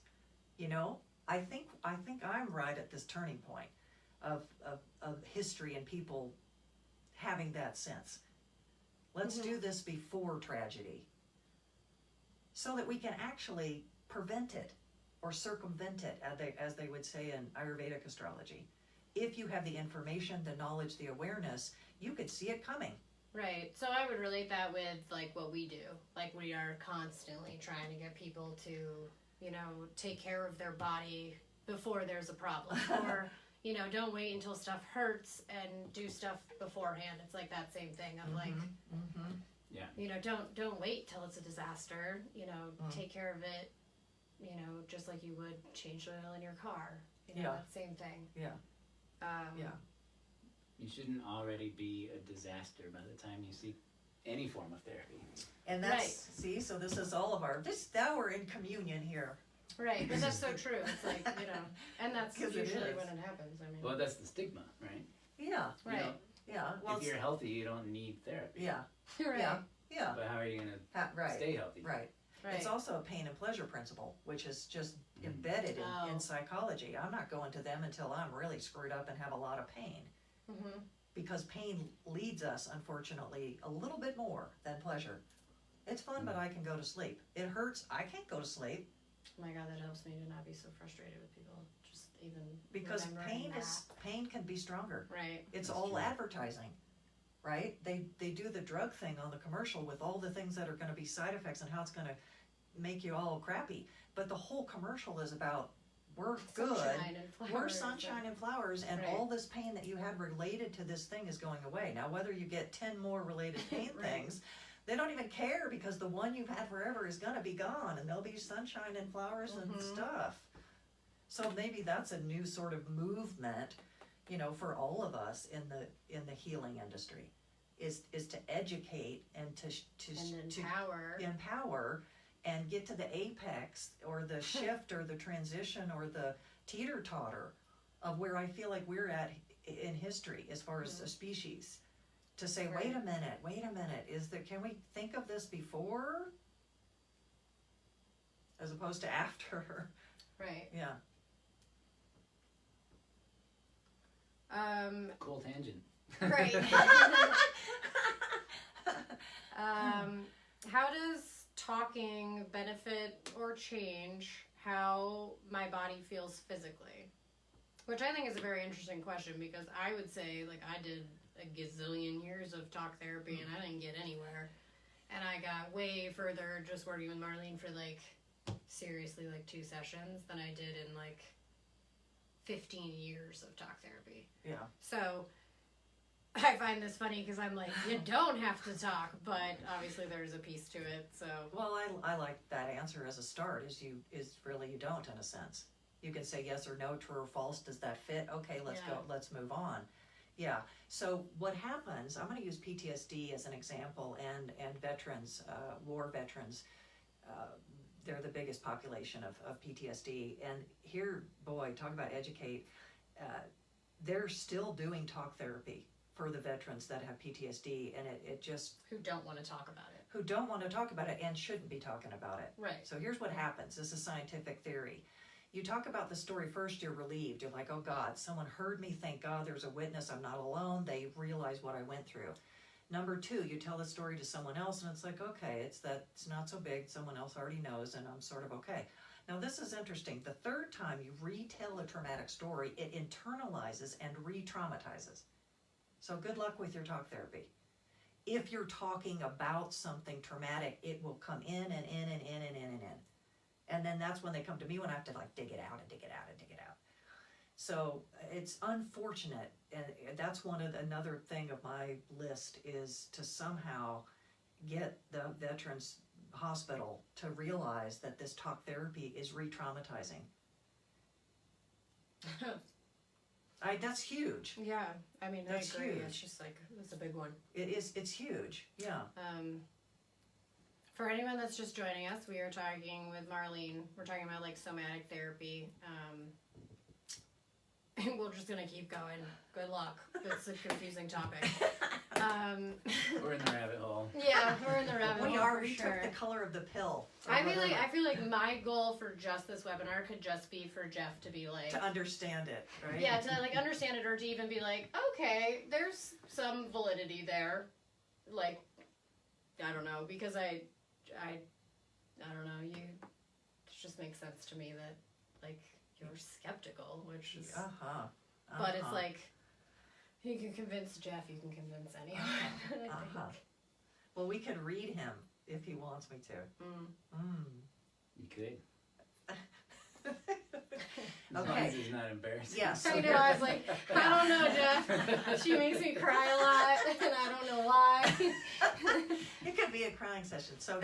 You know, I think I'm right at this turning point of history and people having that sense. Let's do this before tragedy, so that we can actually prevent it or circumvent it, as they would say in Ayurvedic astrology. If you have the information, the knowledge, the awareness, you could see it coming. Right. So I would relate that with like what we do. Like we are constantly trying to get people to, you know, take care of their body before there's a problem. Or, you know, don't wait until stuff hurts and do stuff beforehand. It's like that same thing of like, Yeah. you know, don't wait till it's a disaster. You know, take care of it, you know, just like you would change the oil in your car. You know, Yeah. that same thing. Yeah. Yeah. You shouldn't already be a disaster by the time you seek any form of therapy. And that's, see, so this is all of now we're in communion here. Right, but that's so true. It's like, you know, and that's 'Cause it usually is. when it happens. I mean, Well, that's the stigma, right? Yeah. right. You know, Yeah, well, If you're healthy, you don't need therapy. yeah, Right. yeah, But how are you going to right, stay healthy? right. Right. It's also a pain and pleasure principle, which is just embedded in psychology. I'm not going to them until I'm really screwed up and have a lot of pain. Mm-hmm. Because pain leads us, unfortunately, a little bit more than pleasure. It's fun, but I can go to sleep. It hurts, I can't go to sleep. Oh my God, that helps me to not be so frustrated with people. Just even Because remembering pain can be stronger. Right. It's That's all true. advertising, right? They do the drug thing on the commercial with all the things that are going to be side effects and how it's going to make you all crappy. But the whole commercial is about we're good, Sunshine and flowers. we're sunshine and flowers, and Right. all this pain that you had related to this thing is going away. Now, whether you get 10 more related pain Right. things, they don't even care because the one you've had forever is going to be gone, and there'll be sunshine and flowers and stuff. So maybe that's a new sort of movement, you know, for all of us in the healing industry, is to educate and to empower and get to the apex or the shift or the transition or the teeter-totter of where I feel like we're at in history as far as a species. To say, Right. wait a minute, can we think of this before? As opposed to after. Right. Yeah. Cool tangent. Right. How does talking benefit or change how my body feels physically? Which I think is a very interesting question, because I would say, like, I did a gazillion years of talk therapy and I didn't get anywhere. And I got way further just working with Marlene for, like, seriously, like 2 sessions than I did in, like, 15 years of talk therapy. Yeah. So I find this funny because I'm like, you don't have to talk, but obviously there's a piece to it. So Well, I like that answer as a start. Is really you don't, in a sense. You can say yes or no, true or false. Does that fit? Okay, let's go. Let's move on. Yeah. So what happens? I'm going to use PTSD as an example, and veterans, war veterans. They're the biggest population of PTSD. And here, boy, talk about educate. They're still doing talk therapy for the veterans that have PTSD, and it just who don't want to talk about it. who don't want to talk about it and shouldn't be talking about it. Right. So here's what happens. This is scientific theory. You talk about the story first, you're relieved. You're like, oh God, someone heard me. Thank God there's a witness. I'm not alone. They realize what I went through. Number 2, you tell the story to someone else and it's like, okay, it's not so big. Someone else already knows and I'm sort of okay. Now this is interesting. The third time you retell a traumatic story, it internalizes and re-traumatizes. So good luck with your talk therapy. If you're talking about something traumatic, it will come in and in and in and in and in. And then that's when they come to me when I have to like dig it out and dig it out and dig it out. So it's unfortunate, and that's another thing of my list is to somehow get the veterans hospital to realize that this talk therapy is re-traumatizing. That's huge. Yeah, I mean, That's I agree. huge. It's just like, it's a big one. It's huge, yeah. For anyone that's just joining us, we are talking with Marlene. We're talking about, like, somatic therapy. And we're just going to keep going. Good luck. It's a confusing topic. We're in the rabbit hole. Yeah, we're in the rabbit hole for We sure. took the color of the pill. I feel like my goal for just this webinar could just be for Jeff to be like, to understand it, right? yeah, to like understand it, or to even be like, okay, there's some validity there. Like, I don't know, because I don't know, it just makes sense to me that, like, you're skeptical, which is, but it's like, you can convince Jeff, you can convince anyone. I think. Well, we could read him if he wants me to. You could. As long Okay. as he's not embarrassed. Yeah, so I know, I was like, I don't know, Jeff. She makes me cry a lot, and I don't know why. it could be a crying session. So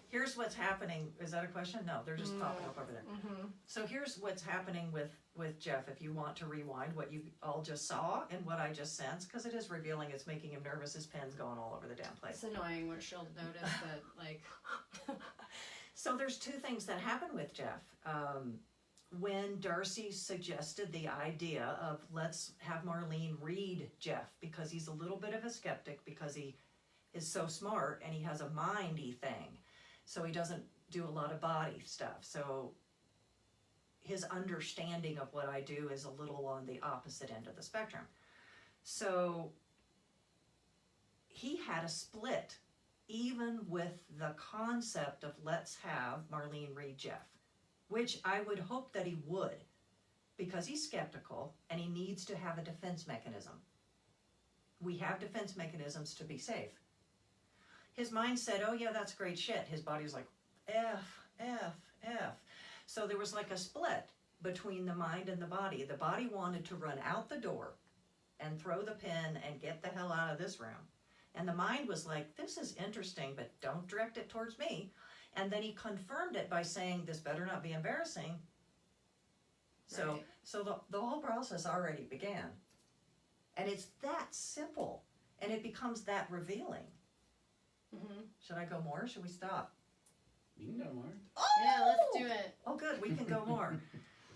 here's what's happening. Is that a question? No, they're just popping up over there. Mm-hmm. So here's what's happening with Jeff. If you want to rewind what you all just saw and what I just sensed, because it is revealing, it's making him nervous. His pen's going all over the damn place. It's annoying when she'll notice that, like... So there's 2 things that happen with Jeff. when Darcy suggested the idea of let's have Marlene read Jeff, because he's a little bit of a skeptic, because he is so smart and he has a mindy thing. So he doesn't do a lot of body stuff. So his understanding of what I do is a little on the opposite end of the spectrum. So he had a split, even with the concept of let's have Marlene read Jeff, which I would hope that he would, because he's skeptical and he needs to have a defense mechanism. We have defense mechanisms to be safe. His mind said, oh yeah, that's great shit. His body was like, F, F, F. So there was like a split between the mind and the body. The body wanted to run out the door and throw the pen and get the hell out of this room. And the mind was like, this is interesting, but don't direct it towards me. And then he confirmed it by saying, this better not be embarrassing. So, Right. so the whole process already began. And it's that simple. And it becomes that revealing. Mm-hmm. Should I go more or should we stop? You can go more. Yeah, let's do it. Oh, good. We can go more.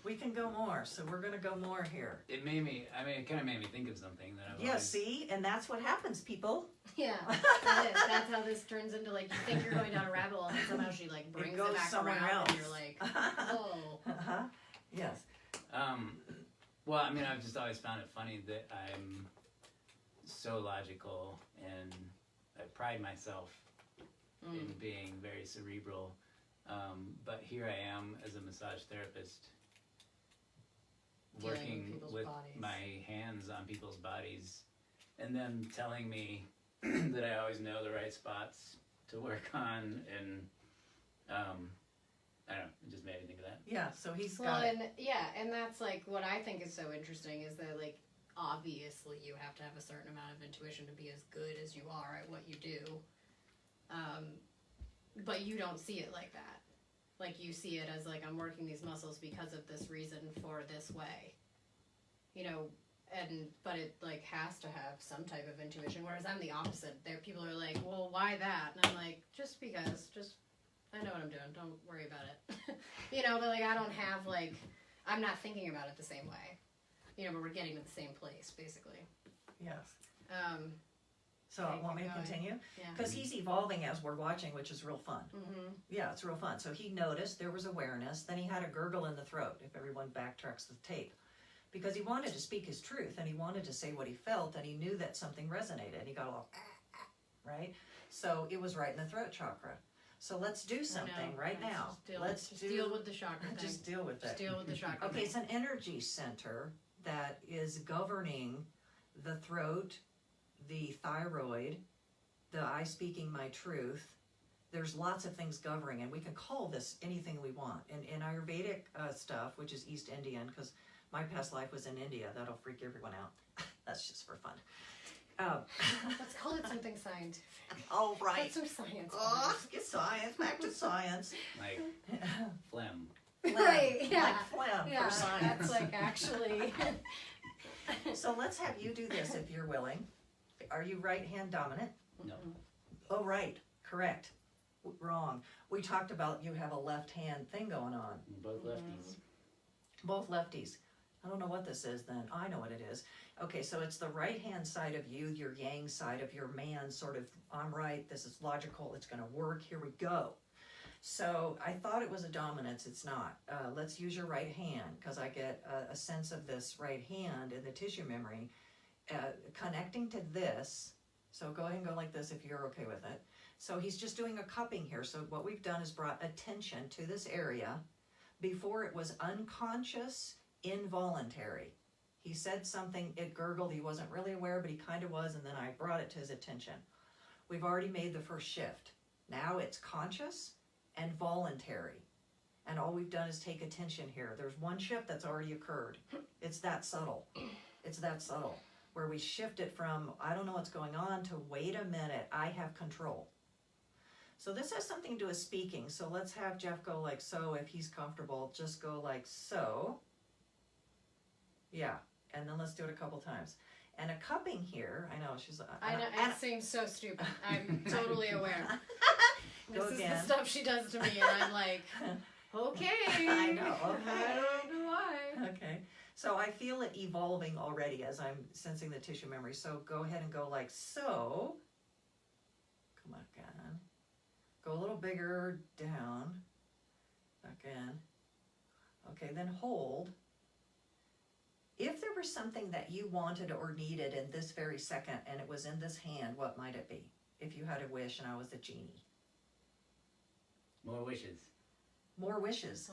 We can go more. So we're going to go more here. It made me, I mean, it kind of made me think of something that I've Yeah, always... see? And that's what happens, people. Yeah, that is. That's how this turns into, like, you think you're going down a rabbit hole, and somehow she, like, brings goes it back somewhere around, else. and you're like, oh. Uh-huh. Yes. Well, I mean, I've just always found it funny that I'm so logical, and I pride myself in being very cerebral. But here I am as a massage therapist, Dealing with working people's with bodies. my hands on people's bodies, and then telling me that I always know the right spots to work on, and I don't know, it just made me think of that. Yeah, so he's Well, got it. and yeah, and that's like what I think is so interesting is that, like, obviously you have to have a certain amount of intuition to be as good as you are at what you do. But you don't see it like that. Like, you see it as, like, I'm working these muscles because of this reason for this way. You know, but it, like, has to have some type of intuition, whereas I'm the opposite. There, people are like, well, why that? And I'm like, just because, I know what I'm doing, don't worry about it. You know, but, like, I don't have, like, I'm not thinking about it the same way. You know, but we're getting to the same place, basically. Yes. So Okay, want me to keep going. continue? Yeah. Because he's evolving as we're watching, which is real fun. Mm-hmm. Yeah, it's real fun. So he noticed there was awareness. Then he had a gurgle in the throat, if everyone backtracks the tape. Because he wanted to speak his truth, and he wanted to say what he felt, and he knew that something resonated. And he got all, right? So it was right in the throat chakra. So let's do something right now. Let's deal with the chakra thing. Just deal with Just it. deal with the chakra Okay, thing. it's an energy center that is governing the throat, the thyroid, the I speaking my truth. There's lots of things governing, and we can call this anything we want. And in Ayurvedic stuff, which is East Indian, because my past life was in India, that'll freak everyone out. That's just for fun. Let's call it something scientific. All right. Put some science. Oh, get science, back to science. Like, phlegm. Right, yeah. Like phlegm Yeah, for science. that's like actually. So let's have you do this if you're willing. Are you right hand dominant? No. Oh, right. Correct. Wrong. We talked about you have a left hand thing going on. Both lefties. Both lefties. I don't know what this is then. I know what it is. Okay, so it's the right hand side of you, your yang side of your man, sort of, I'm right, this is logical, it's going to work, here we go. So I thought it was a dominance, it's not. Let's use your right hand, because I get a sense of this right hand in the tissue memory connecting to this. So go ahead and go like this if you're okay with it. So he's just doing a cupping here. So what we've done is brought attention to this area. Before it was unconscious, involuntary. He said something, it gurgled, he wasn't really aware, but he kind of was, and then I brought it to his attention. We've already made the first shift. Now it's conscious and voluntary. And all we've done is take attention here. There's one shift that's already occurred. It's that subtle. It's that subtle. Where we shift it from, I don't know what's going on, to wait a minute, I have control. So this has something to do with speaking. So let's have Jeff go like so. If he's comfortable, just go like so. Yeah, and then let's do it a couple times. And a cupping here, I know, she's... I know, it seems so stupid. I'm totally aware. Go This again. is the stuff she does to me, and I'm like, okay. I know, okay. Okay, so I feel it evolving already as I'm sensing the tissue memory. So go ahead and go like so. Come on, again. Go a little bigger down. Again. Okay, then hold. If there was something that you wanted or needed in this very second and it was in this hand, what might it be? If you had a wish and I was the genie. More wishes. More wishes.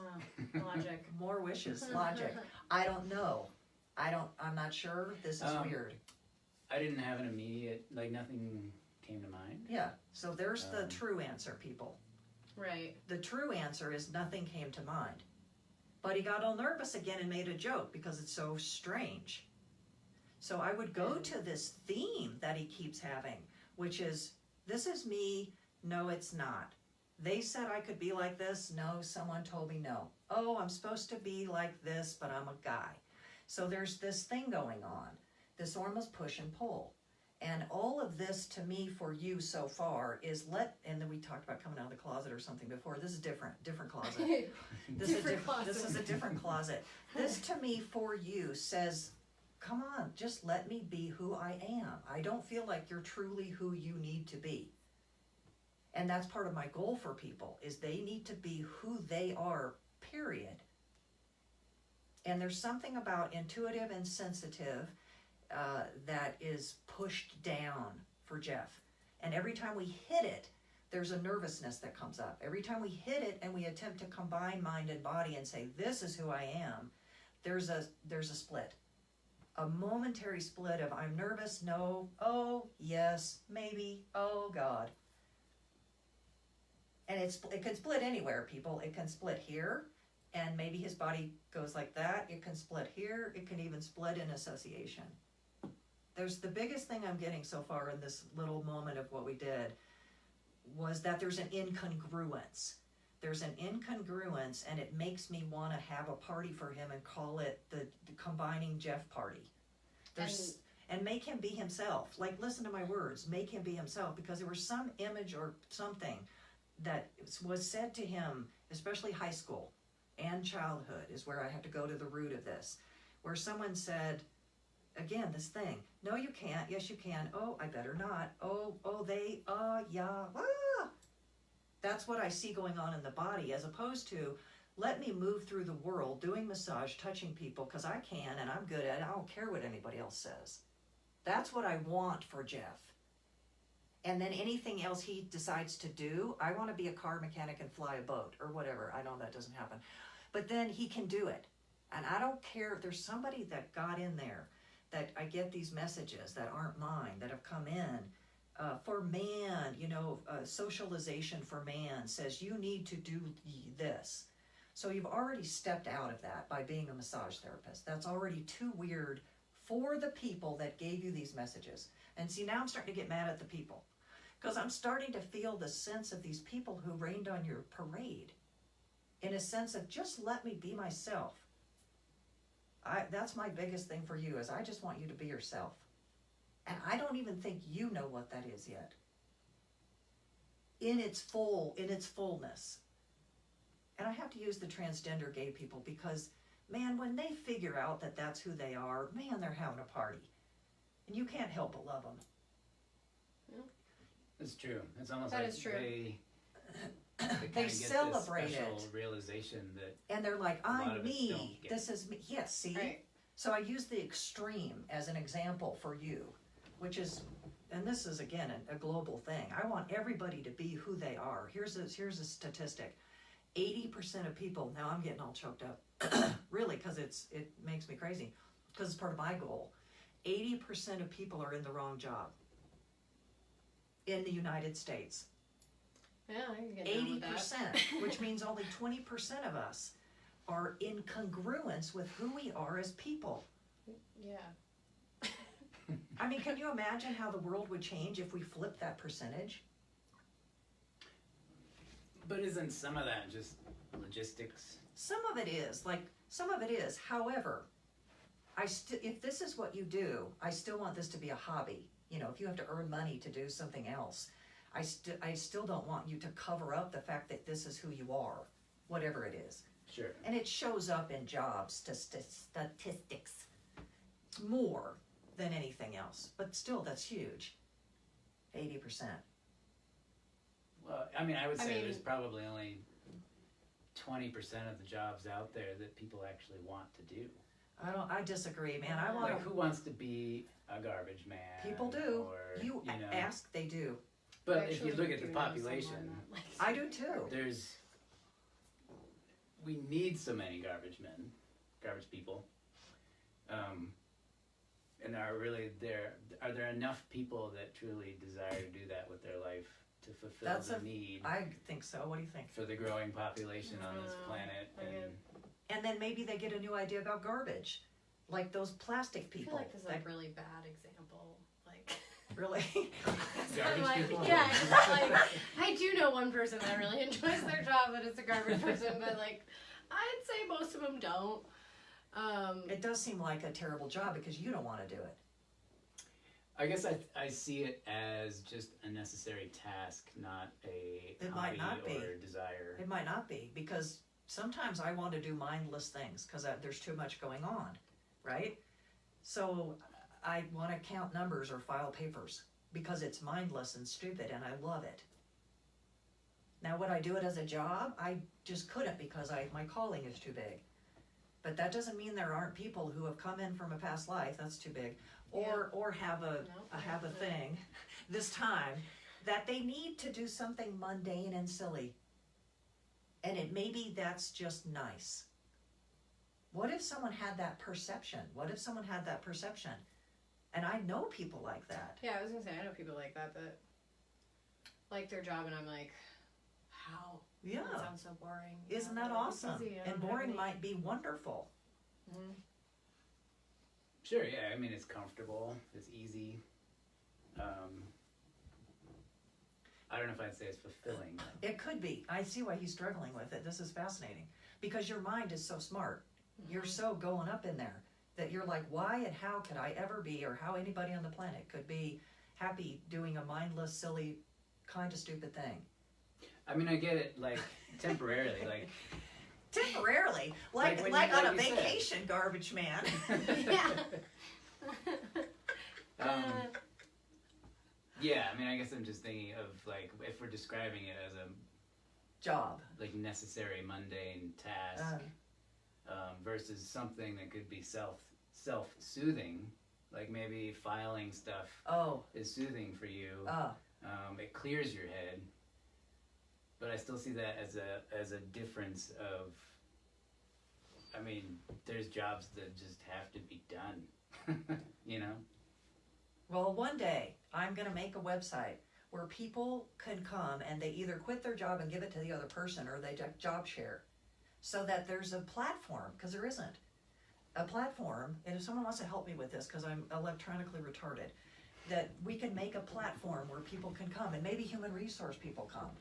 Logic. More wishes. Logic. I don't know. I'm not sure. This is weird. I didn't have an immediate, like nothing came to mind. Yeah. So there's the true answer, people. Right. The true answer is nothing came to mind. But he got all nervous again and made a joke because it's so strange. So I would go to this theme that he keeps having, which is, this is me, no it's not. They said I could be like this, no, someone told me no. Oh, I'm supposed to be like this, but I'm a guy. So there's this thing going on, this almost push and pull. And all of this to me for you so far is and then we talked about coming out of the closet or something before. This is different closet. This is a different closet. This to me for you says, come on, just let me be who I am. I don't feel like you're truly who you need to be. And that's part of my goal for people, is they need to be who they are, period. And there's something about intuitive and sensitive that is pushed down for Jeff. And every time we hit it, there's a nervousness that comes up. Every time we hit it and we attempt to combine mind and body and say, this is who I am, there's a split. A momentary split of I'm nervous, no, oh, yes, maybe, oh, God. And it can split anywhere, people. It can split here, and maybe his body goes like that. It can split here. It can even split in association. There's the biggest thing I'm getting so far in this little moment of what we did was that there's an incongruence. There's an incongruence, and it makes me want to have a party for him and call it the combining Jeff party. And make him be himself. Like, listen to my words. Make him be himself, because there was some image or something that was said to him, especially high school and childhood is where I have to go to the root of this, where someone said, again, this thing, no, you can't, yes, you can, oh, I better not, oh, they, yeah, ah. That's what I see going on in the body, as opposed to, let me move through the world doing massage, touching people, because I can and I'm good at it, I don't care what anybody else says. That's what I want for Jeff. And then anything else he decides to do, I want to be a car mechanic and fly a boat or whatever. I know that doesn't happen. But then he can do it. And I don't care if there's somebody that got in there, that I get these messages that aren't mine, that have come in. For man, socialization for man says you need to do this. So you've already stepped out of that by being a massage therapist. That's already too weird for the people that gave you these messages. And see, now I'm starting to get mad at the people. Because I'm starting to feel the sense of these people who rained on your parade. In a sense of, just let me be myself. That's my biggest thing for you, is I just want you to be yourself. And I don't even think you know what that is yet. In its fullness. And I have to use the transgender gay people because, man, when they figure out that that's who they are, man, they're having a party. And you can't help but love them. It's true. It's almost that like is true. they celebrate this special it. realization that, and they're like, I'm me. This is me. Yes, see? Right. So I use the extreme as an example for you, which is, and this is again a global thing. I want everybody to be who they are. Here's a statistic. 80% of people, now I'm getting all choked up, really, because it makes me crazy, because it's part of my goal. 80% of people are in the wrong job in the United States. Yeah, I can get down with that. 80%, which means only 20% of us are in congruence with who we are as people. Yeah. I mean, can you imagine how the world would change if we flipped that percentage? But isn't some of that just logistics? Some of it is. However, if this is what you do, I still want this to be a hobby. If you have to earn money to do something else, I still don't want you to cover up the fact that this is who you are, whatever it is. Sure. And it shows up in jobs statistics more than anything else. But still, that's huge. 80%. Well, I mean, I would say there's probably only 20% of the jobs out there that people actually want to do. I disagree, man. I want Like, who wants to be a garbage man? people do. Or, You know. ask, they do. But if you look at the population, I do too. We need so many garbage men, garbage people. And are there enough people that truly desire to do that with their life to fulfill the need? I think so. What do you think? For the growing population on this planet. And then maybe they get a new idea about garbage. Like those plastic people. I feel like this is a really bad example. Like, really? Garbage people? Yeah, it's like, I do know one person that really enjoys their job, but it's a garbage person, but like, I'd say most of them don't. It does seem like a terrible job because you don't want to do it. I guess I see it as just a necessary task, not a hobby or desire. It might not be, because sometimes I want to do mindless things because there's too much going on, right? So I want to count numbers or file papers because it's mindless and stupid and I love it. Now, would I do it as a job? I just couldn't because my calling is too big. But that doesn't mean there aren't people who have come in from a past life, that's too big, or have a thing this time that they need to do something mundane and silly. And maybe that's just nice. What if someone had that perception? And I know people like that. Yeah, I was gonna say, I know people like that like their job, and I'm like, how? Yeah. That sounds so boring. Isn't that awesome? And boring might be wonderful. Mm-hmm. Sure, yeah. I mean, it's comfortable. It's easy. I don't know if I'd say it's fulfilling. It could be. I see why he's struggling with it. This is fascinating. Because your mind is so smart. Mm-hmm. You're so going up in there that you're like, why and how could I ever be, or how anybody on the planet could be happy doing a mindless, silly, kind of stupid thing? I mean, I get it, like, temporarily, like... Temporarily? Like on a vacation, said. Garbage man. Yeah. Yeah, I mean, I guess I'm just thinking of, like, if we're describing it as a... job. Like, necessary, mundane task, versus something that could be self-soothing, like maybe filing stuff is soothing for you. It clears your head. But I still see that as a difference of, I mean, there's jobs that just have to be done, you know? Well, one day I'm going to make a website where people can come and they either quit their job and give it to the other person, or they job share, so that there's a platform, because there isn't a platform. And if someone wants to help me with this, because I'm electronically retarded, that we can make a platform where people can come, and maybe human resource people come.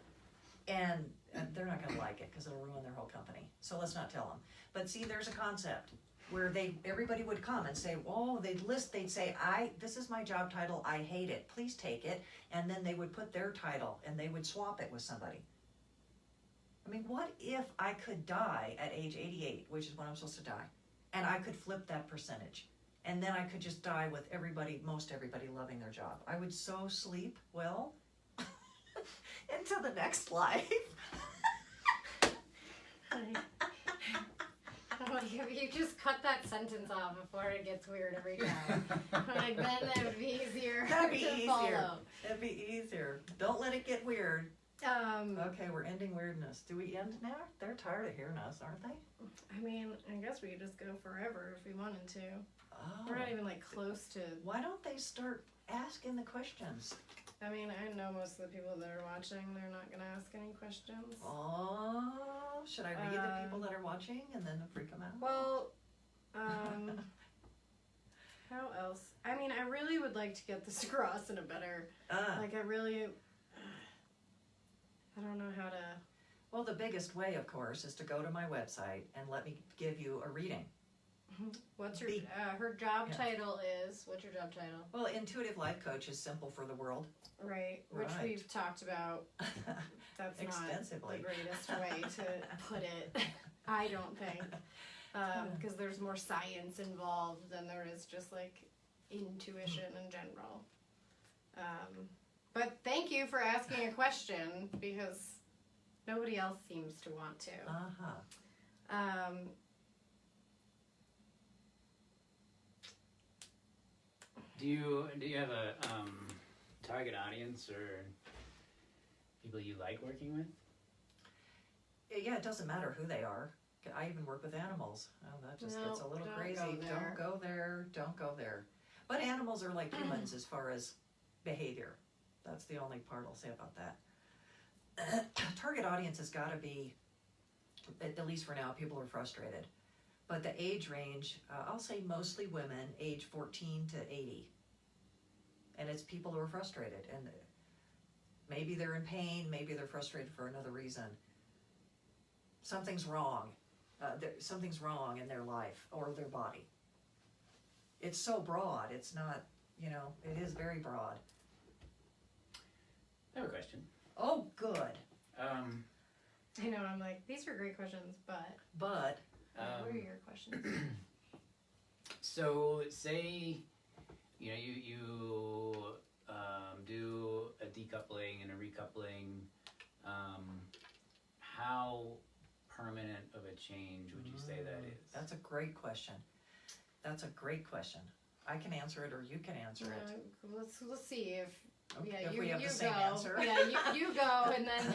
And they're not going to like it because it'll ruin their whole company. So let's not tell them. But see, there's a concept where everybody would come and say, they'd say, this is my job title, I hate it, please take it. And then they would put their title and they would swap it with somebody. I mean, what if I could die at age 88, which is when I'm supposed to die, and I could flip that percentage? And then I could just die with most everybody loving their job. I would so sleep well into the next life. If you just cut that sentence off before it gets weird every time, like, then that would be easier. That'd be to easier. Follow. That'd be easier. Don't let it get weird. Okay, we're ending weirdness. Do we end now? They're tired of hearing us, aren't they? I mean, I guess we could just go forever if we wanted to. Oh. We're not even like close to. Why don't they start asking the questions? I mean, I know most of the people that are watching, they're not going to ask any questions. Oh, should I read the people that are watching and then freak them out? Well, how else? I mean, I really would like to get this across in a better, I don't know how to. Well, the biggest way, of course, is to go to my website and let me give you a reading. What's your, her job title is, what's your job title? Well, Intuitive Life Coach is simple for the world. Right, which we've talked about. That's extensively. not the greatest way to put it. I don't think. Because there's more science involved than there is just like intuition in general. But thank you for asking a question because nobody else seems to want to. Do you have a target audience or people you like working with? Yeah, it doesn't matter who they are. I even work with animals. Oh, that just gets a little don't crazy. go there. Don't go there. Don't go there. But animals are like humans as far as behavior. That's the only part I'll say about that. Target audience has got to be, at least for now, people are frustrated. But the age range, I'll say mostly women, age 14 to 80. And it's people who are frustrated. And maybe they're in pain, maybe they're frustrated for another reason. Something's wrong. Something's wrong in their life or their body. It's so broad. It's not, it is very broad. I have a question. Oh, good. I know, I'm like, these are great questions, but But, what are your questions? So say, you do a decoupling and a recoupling. How permanent of a change would you say that is? that's a great question. That's a great question. I can answer it or you can answer it. Let's see if If you we have you the go. same answer. Yeah, you go and then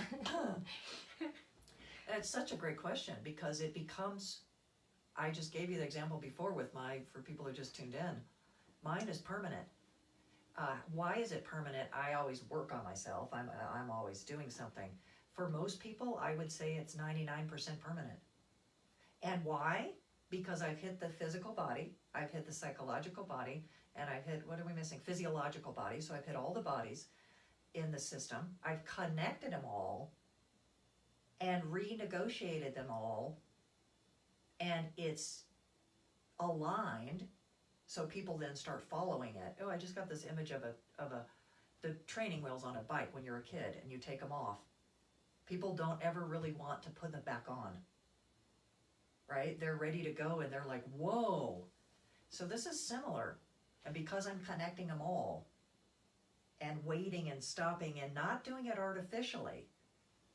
And it's such a great question because it becomes, I just gave you the example before with for people who just tuned in, mine is permanent. Why is it permanent? I always work on myself. I'm always doing something. For most people, I would say it's 99% permanent. And why? Because I've hit the physical body, I've hit the psychological body, and I've hit, what are we missing? Physiological body. So I've hit all the bodies in the system. I've connected them all and renegotiated them all, and it's aligned, so people then start following it. Oh, I just got this image of the training wheels on a bike when you're a kid and you take them off. People don't ever really want to put them back on, right? They're ready to go and they're like, whoa. So this is similar, and because I'm connecting them all and waiting and stopping and not doing it artificially,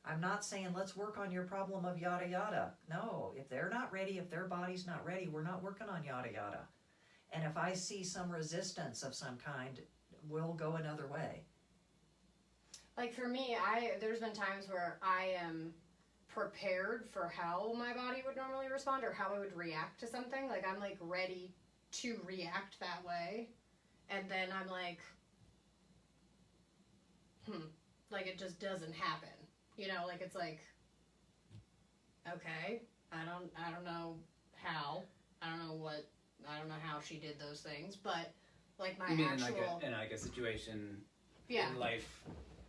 I'm not saying let's work on your problem of yada yada. No, if they're not ready, if their body's not ready, we're not working on yada yada. And if I see some resistance of some kind, we'll go another way. like for me, there's been times where I am prepared for how my body would normally respond or how I would react to something. Like I'm like ready to react that way, and then I'm like, like it just doesn't happen. Like it's like, okay, I don't know how, I don't know how she did those things, but like my You mean actual, in like a situation yeah, in life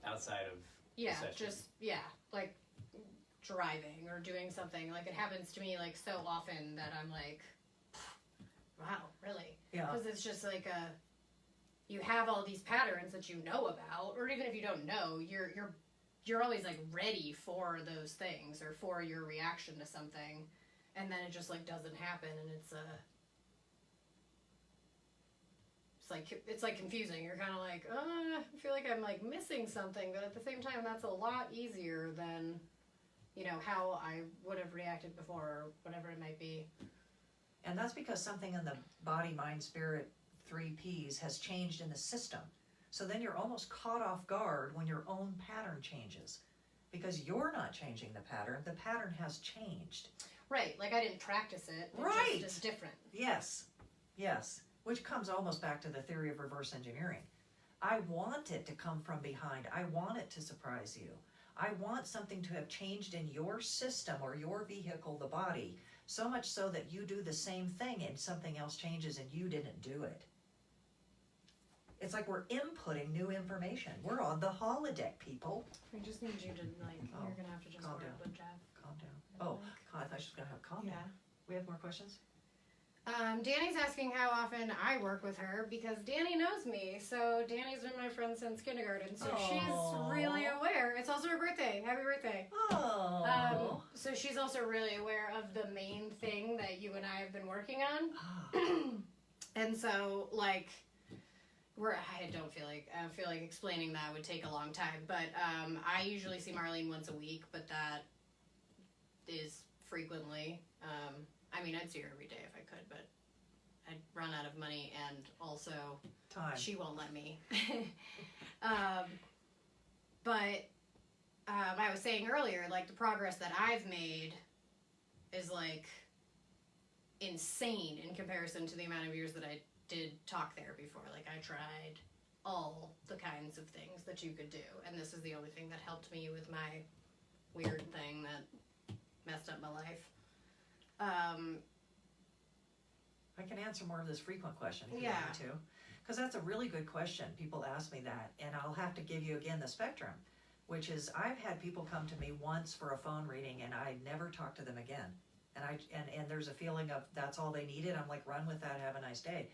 outside of yeah, the session? just, yeah, like driving or doing something. Like it happens to me like so often that I'm like, wow, really? Yeah. Because it's just like you have all these patterns that you know about, or even if you don't know, you're always like ready for those things or for your reaction to something, and then it just like doesn't happen, and it's like confusing. You're kind of like, I feel like I'm like missing something, but at the same time, that's a lot easier than, how I would have reacted before or whatever it might be. And that's because something in the body, mind, spirit, 3 Ps has changed in the system. So then you're almost caught off guard when your own pattern changes. Because you're not changing the pattern has changed. Right, like I didn't practice it. Right. Just different. Yes, which comes almost back to the theory of reverse engineering. I want it to come from behind. I want it to surprise you. I want something to have changed in your system or your vehicle, the body, so much so that you do the same thing and something else changes and you didn't do it. It's like we're inputting new information. We're on the holodeck, people. We just need you to you're gonna have to just calm work down. with Jeff. Calm down. Oh, I thought she was going to have calm down. We have more questions? Danny's asking how often I work with her because Danny knows me. So Danny's been my friend since kindergarten. So Aw. she's really aware. It's also her birthday. Happy birthday. Oh. So she's also really aware of the main thing that you and I have been working on. And so, like, I feel like explaining that would take a long time. But I usually see Marlene once a week, but that is frequently. I mean, I'd see her every day if I could, but I'd run out of money, and also Time. she won't let me. But I was saying earlier, like, the progress that I've made is, like, insane in comparison to the amount of years that I did talk therapy for. Like, I tried all the kinds of things that you could do, and this is the only thing that helped me with my weird thing that messed up my life. I can answer more of this frequent question if you Yeah. want me to. Because that's a really good question. People ask me that. And I'll have to give you again the spectrum, which is I've had people come to me once for a phone reading and I never talked to them again. And there's a feeling of that's all they needed. I'm like, run with that, have a nice day.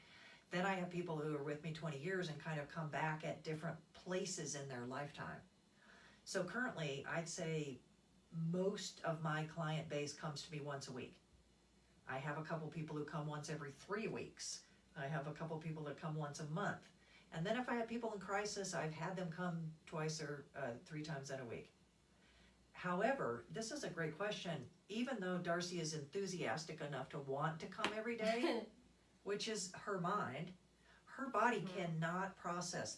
Then I have people who are with me 20 years and kind of come back at different places in their lifetime. So currently, I'd say most of my client base comes to me once a week. I have a couple people who come once every 3 weeks. I have a couple people that come once a month. And then if I have people in crisis, I've had them come twice or 3 times in a week. However, this is a great question. Even though Darcy is enthusiastic enough to want to come every day, which is her mind, her body cannot process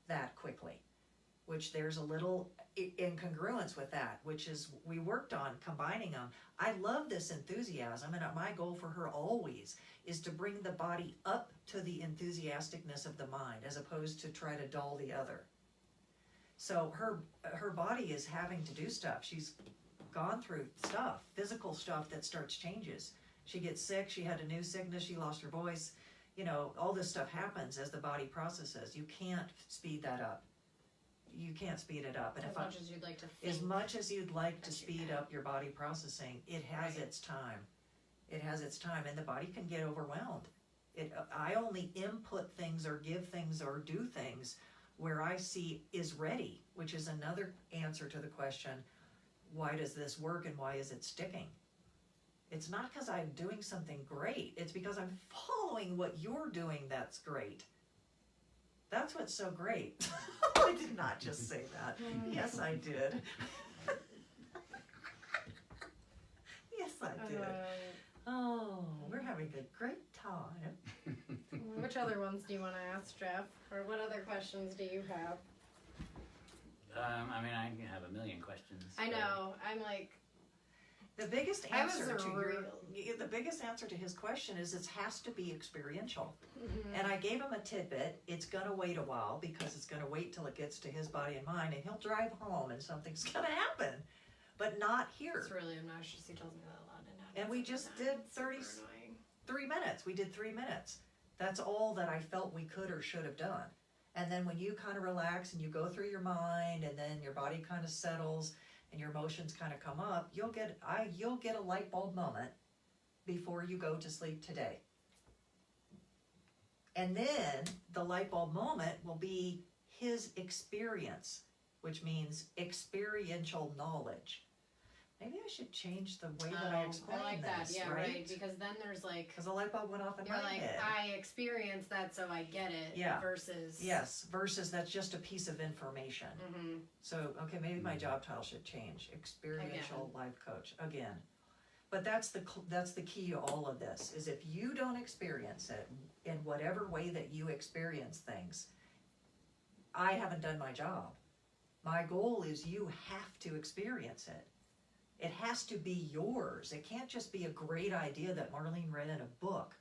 that quickly, which there's a little incongruence with that, which is we worked on combining them. I love this enthusiasm, and my goal for her always is to bring the body up to the enthusiasticness of the mind as opposed to try to dull the other. So her body is having to do stuff. She's gone through stuff, physical stuff that starts changes. She gets sick, she had a new sickness, she lost her voice. You know, all this stuff happens as the body processes. You can't speed that up. You can't speed it up. And as much as you'd like to think. As much as you'd like to speed up your body processing, it has its time. It has its time, and the body can get overwhelmed. I only input things or give things or do things where I see is ready, which is another answer to the question, why does this work and why is it sticking? It's not because I'm doing something great. It's because I'm following what you're doing that's great. That's what's so great. I did not just say that. Yes, I did. Yes, I did. Oh, we're having a great time. Which other ones do you want to ask, Jeff? Or what other questions do you have? I mean, I can have a million questions. I know. I'm like, The biggest I was answer a the biggest answer to his question is it has to be experiential. And I gave him a tidbit. It's gonna wait a while because it's gonna wait till it gets to his body and mind, and he'll drive home and something's gonna happen, but not here. it's really obnoxious. He tells me that a lot. And we just did 3 minutes. We did 3 minutes. That's all that I felt we could or should have done. And then when you kind of relax and you go through your mind, and then your body kind of settles and your emotions kind of come up, you'll get a light bulb moment before you go to sleep today. And then the light bulb moment will be his experience, which means experiential knowledge. Maybe I should change the way that I explain I like that. this, Yeah, right? Because then there's like, Because the light bulb went off in you're my like, head. I experienced that, so I get it. Yeah. Versus. Yes, versus that's just a piece of information. Mm-hmm. So, okay, maybe my job title should change. Experiential life coach again. But that's the key to all of this, is if you don't experience it in whatever way that you experience things, I haven't done my job. My goal is you have to experience it. It has to be yours. It can't just be a great idea that Marlene read in a book,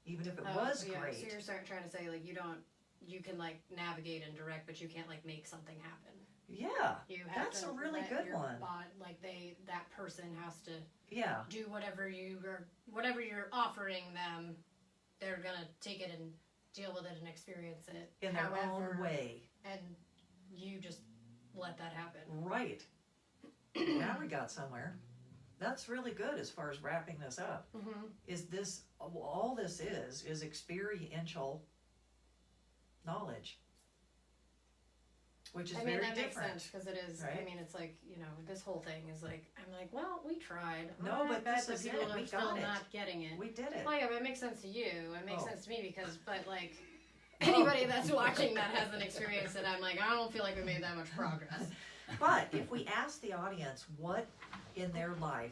even if it was great. So you're trying to say, like, you can like navigate and direct, but you can't like make something happen. Yeah, You have that's to a really let good your one. That person has to Yeah, do whatever you're offering them. They're gonna take it and deal with it and experience it in their own way. and you just let that happen. Right. Now we got somewhere. That's really good as far as wrapping this up. Mm-hmm. Is this, all this is experiential knowledge. Which is I mean, very that different. makes sense, because it is, right? I mean, it's like, this whole thing is like, I'm like, well, we tried. No, I but bet this the is people it. are We still got it. not getting it. We did it. Well, yeah, but it makes sense to you. It makes Oh. sense to me but like, anybody that's watching that hasn't experienced it, I'm like, I don't feel like we made that much progress. But if we ask the audience what in their life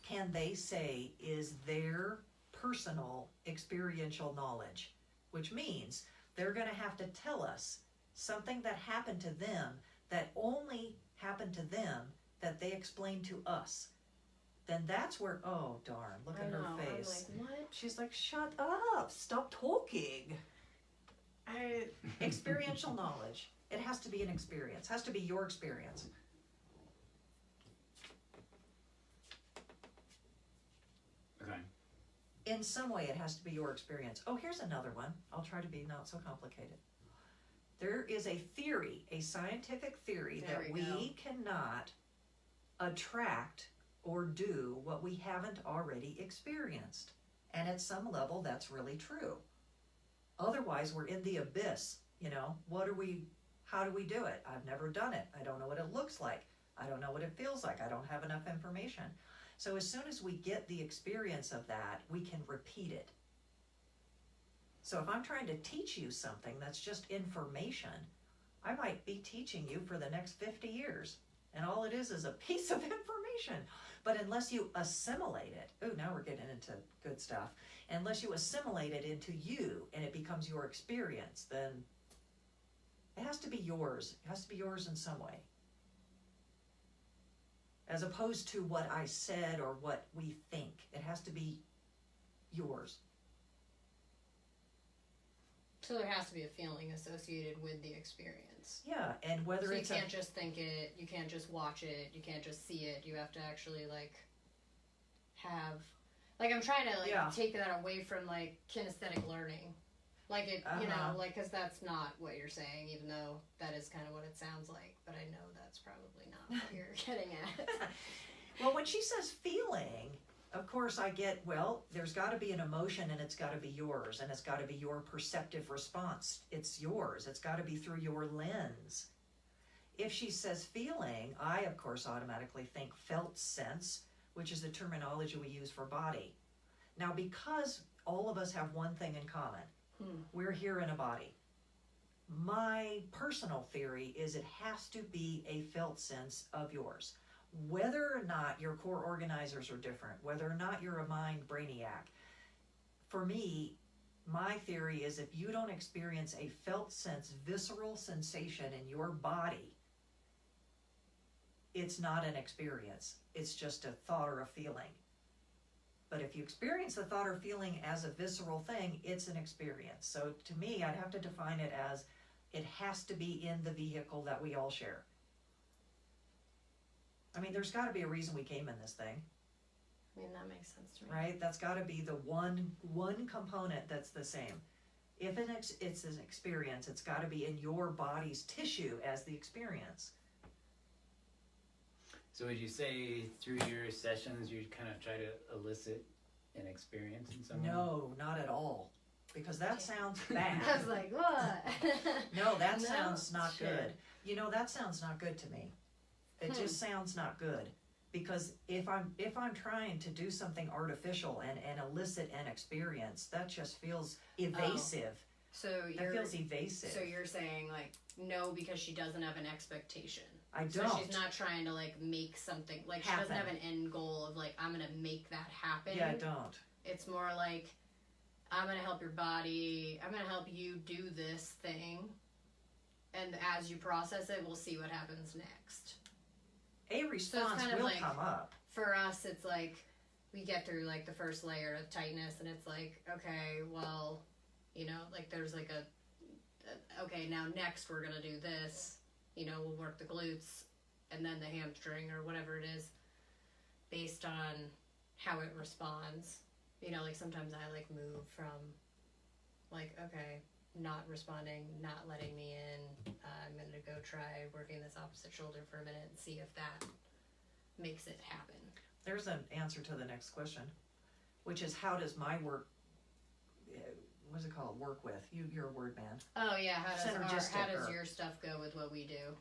can they say is their personal experiential knowledge, which means they're going to have to tell us something that happened to them that only happened to them that they explained to us, then that's where, oh darn, look at her face. I'm like, what? She's like, shut up, stop talking. Experiential knowledge. It has to be an experience. It has to be your experience. Okay. In some way, it has to be your experience. Oh, here's another one. I'll try to be not so complicated. There is a theory, a scientific theory, There that we go. we cannot attract or do what we haven't already experienced. And at some level, that's really true. Otherwise, we're in the abyss. How do we do it? I've never done it. I don't know what it looks like. I don't know what it feels like. I don't have enough information. So as soon as we get the experience of that, we can repeat it. So if I'm trying to teach you something that's just information, I might be teaching you for the next 50 years. And all it is a piece of information. But unless you assimilate it, now we're getting into good stuff. Unless you assimilate it into you and it becomes your experience, then it has to be yours. It has to be yours in some way. As opposed to what I said or what we think. It has to be yours. So there has to be a feeling associated with the experience. Yeah, and whether So you it's can't just think it, you can't just watch it, you can't just see it, you have to actually have, I'm trying to Yeah. take that away from kinesthetic learning. Because that's not what you're saying, even though that is kind of what it sounds like, but I know that's probably not what you're getting at. Well, when she says feeling, of course I get, there's got to be an emotion and it's got to be yours and it's got to be your perceptive response. It's yours. It's got to be through your lens. If she says feeling, I, of course, automatically think felt sense, which is the terminology we use for body. Now, because all of us have one thing in common, we're here in a body. My personal theory is it has to be a felt sense of yours. Whether or not your core organizers are different, whether or not you're a mind brainiac, for me, my theory is if you don't experience a felt sense, visceral sensation in your body, it's not an experience. It's just a thought or a feeling. But if you experience the thought or feeling as a visceral thing, it's an experience. So to me, I'd have to define it as it has to be in the vehicle that we all share. I mean, there's got to be a reason we came in this thing. I mean, that makes sense to me. Right? That's got to be the one component that's the same. If it's an experience, it's got to be in your body's tissue as the experience. So would you say through your sessions you kind of try to elicit an experience in some way? No, not at all. Because that sounds bad. I was like, what? No, that No, sounds not shit. good. That sounds not good to me. It just sounds not good. Because if I'm trying to do something artificial and elicit an experience, that just feels evasive. So That feels evasive. So you're saying no, because she doesn't have an expectation. I So don't. she's not trying to make something she Happen. doesn't have an end goal of I'm gonna make that happen. Yeah, I don't. It's more I'm gonna help your body. I'm gonna help you do this thing, and as you process it, we'll see what happens next. A response kind of will come up. For us, it's we get through the first layer of tightness, and it's okay, well, there's okay, now next we're gonna do this. We'll work the glutes and then the hamstring or whatever it is based on how it responds. Sometimes I move from okay, not responding, not letting me in. I'm going to go try working this opposite shoulder for a minute and see if that makes it happen. there's an answer to the next question, which is how does my work, what's it called, work with? You're a word man. Oh yeah, how Synergistic does or- your stuff go with what we do?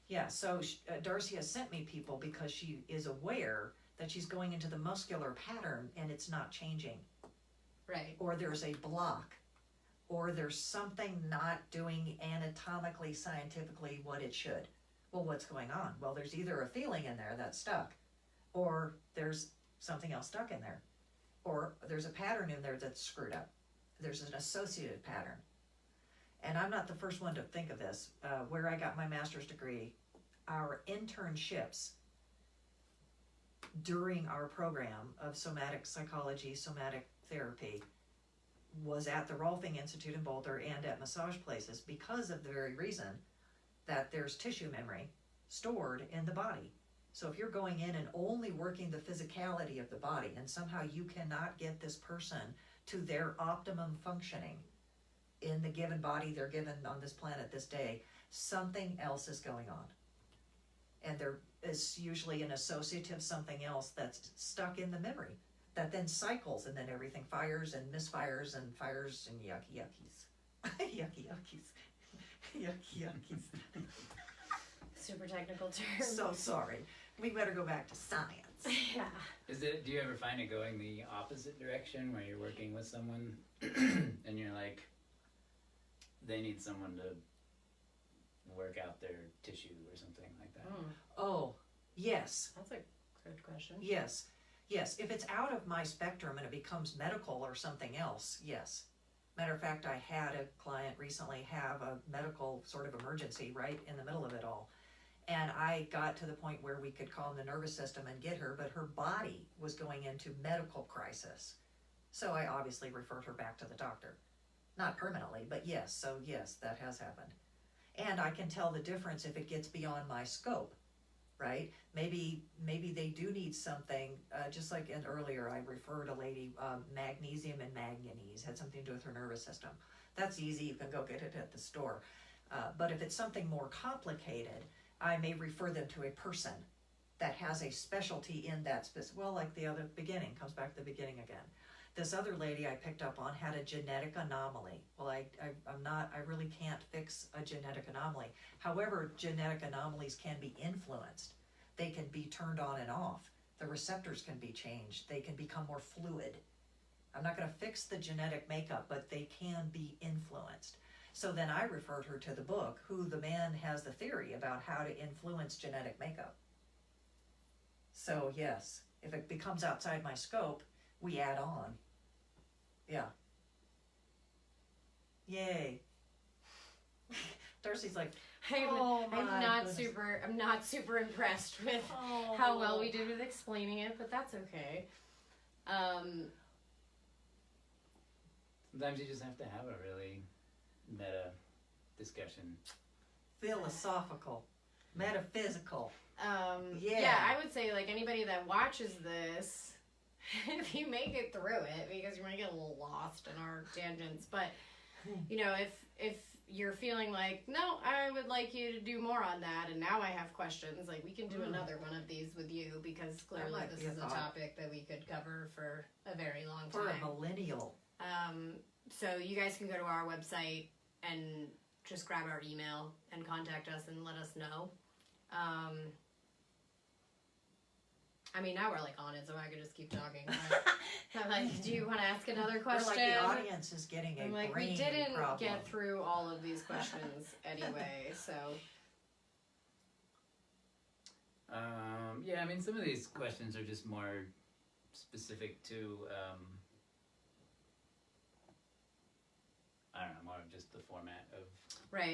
Yeah, so Darcy has sent me people because she is aware that she's going into the muscular pattern and it's not changing. Right. Or there's a block, or there's something not doing anatomically, scientifically what it should. Well, what's going on? Well, there's either a feeling in there that's stuck, or there's something else stuck in there, or there's a pattern in there that's screwed up. There's an associated pattern. And I'm not the first one to think of this. Where I got my master's degree, our internships during our program of somatic psychology, somatic therapy, was at the Rolfing Institute in Boulder and at massage places because of the very reason that there's tissue memory stored in the body. So if you're going in and only working the physicality of the body and somehow you cannot get this person to their optimum functioning in the given body they're given on this planet this day, something else is going on. And there is usually an associative something else that's stuck in the memory that then cycles, and then everything fires and misfires and fires and yucky yuckies. Yucky yuckies. Yucky yuckies. Super technical term. So sorry. We better go back to science. Yeah. Do you ever find it going the opposite direction where you're working with someone and you're like, they need someone to work out their tissue or something like that? Oh, yes. That's a good question. Yes. If it's out of my spectrum and it becomes medical or something else, yes. Matter of fact, I had a client recently have a medical sort of emergency right in the middle of it all. And I got to the point where we could calm the nervous system and get her, but her body was going into medical crisis. So I obviously referred her back to the doctor. Not permanently, but yes, so yes, that has happened. And I can tell the difference if it gets beyond my scope, right? Maybe they do need something, just like earlier I referred a lady, magnesium and manganese, had something to do with her nervous system. That's easy, you can go get it at the store. But if it's something more complicated, I may refer them to a person that has a specialty in that well, like the other beginning, comes back to the beginning again. This other lady I picked up on had a genetic anomaly. Well, I really can't fix a genetic anomaly. However, genetic anomalies can be influenced. They can be turned on and off. The receptors can be changed. They can become more fluid. I'm not going to fix the genetic makeup, but they can be influenced. So then I referred her to the book, who the man has the theory about how to influence genetic makeup. So yes, if it becomes outside my scope, we add on. Yeah. Yay. Darcy's like, I'm not super impressed with how well we did with explaining it, but that's okay. Sometimes you just have to have a really meta discussion. Philosophical, metaphysical. Yeah, I would say like anybody that watches this, if you make it through it, because you might get a little lost in our tangents, but you know, if you're feeling like, no, I would like you to do more on that, and now I have questions, like we can do another one of these with you, because clearly this is a topic that we could cover for a very long time. For a millennial. So you guys can go to our website and just grab our email and contact us and let us know. I mean, now we're like on it, so I could just keep talking. I'm like, do you want to ask another question? We're like the audience is getting a like, brain we didn't problem. get through all of these questions anyway, so. Yeah, I mean, some of these questions are just more specific to, I don't know, more of just the format of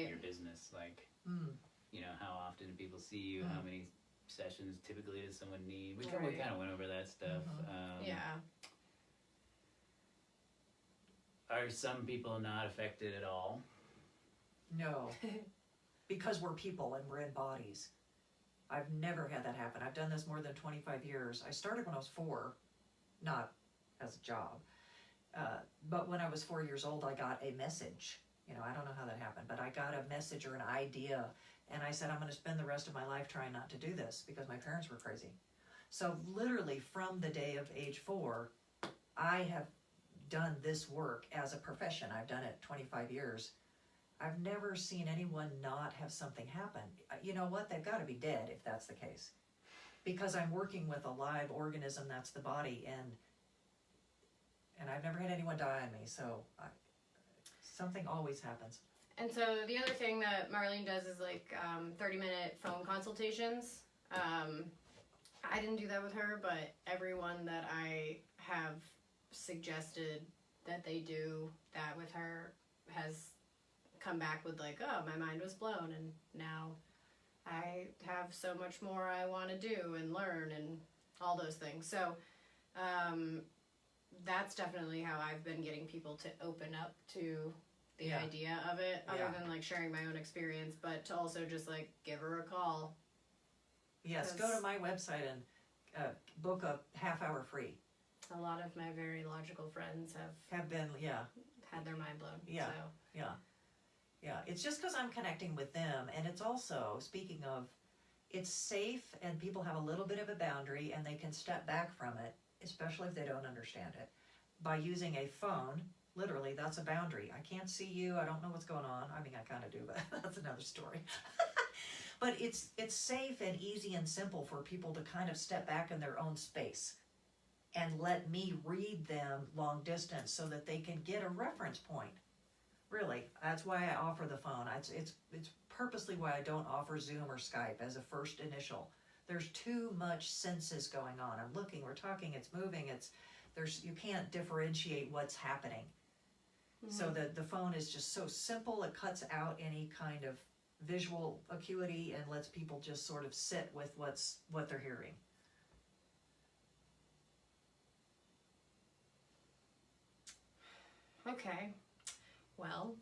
your business. Like, you know, how often do people see you? How many sessions typically does someone need? We kind of went over that stuff. Yeah. Are some people not affected at all? No, because we're people and we're in bodies. I've never had that happen. I've done this more than 25 years. I started when I was 4, not as a job. But when I was 4 years old, I got a message. You know, I don't know how that happened, but I got a message or an idea, and I said, I'm going to spend the rest of my life trying not to do this because my parents were crazy. So literally from the day of age 4, I have done this work as a profession. I've done it 25 years. I've never seen anyone not have something happen. You know what? They've got to be dead if that's the case. Because I'm working with a live organism, that's the body, and I've never had anyone die on me, so something always happens. And so the other thing that Marlene does is like 30-minute phone consultations. I didn't do that with her, but everyone that I have suggested that they do that with her has come back with like, oh, my mind was blown, and now I have so much more I want to do and learn and all those things. So that's definitely how I've been getting people to open up to the idea of it, other than like sharing my own experience, but to also just like give her a call. Yes, go to my website and book a half-hour free. A lot of my very logical friends Have been, had their mind blown. Yeah. So. Yeah, it's just because I'm connecting with them, and it's also, speaking of, it's safe and people have a little bit of a boundary and they can step back from it, especially if they don't understand it, by using a phone. Literally, that's a boundary. I can't see you, I don't know what's going on. I mean, I kind of do, but that's another story. But it's safe and easy and simple for people to kind of step back in their own space and let me read them long distance so that they can get a reference point. Really, that's why I offer the phone. It's purposely why I don't offer Zoom or Skype as a first initial. There's too much senses going on. I'm looking, we're talking, it's moving, you can't differentiate what's happening. Mm-hmm. So the phone is just so simple, it cuts out any kind of visual acuity and lets people just sort of sit with what they're hearing. Okay. Well,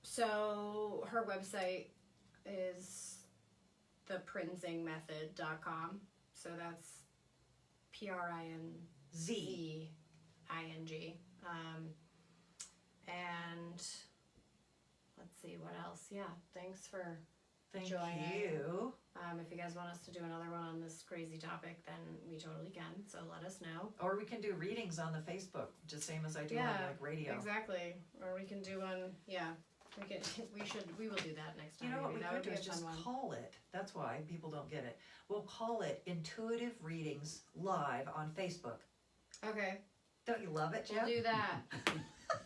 so her website is theprinzingmethod.com. So that's PRINZING. And let's see what else. Yeah, thanks for joining. Thank you. If you guys want us to do another one on this crazy topic, then we totally can. So let us know. Or we can do readings on the Facebook, just same as I do on like radio. Exactly. Or we can do one. Yeah, we will do that next time. You know what Maybe. we That could do would is be a just fun one. call it. That's why people don't get it. We'll call it Intuitive Readings Live on Facebook. Okay. Don't you love it, Jeff? We'll do that.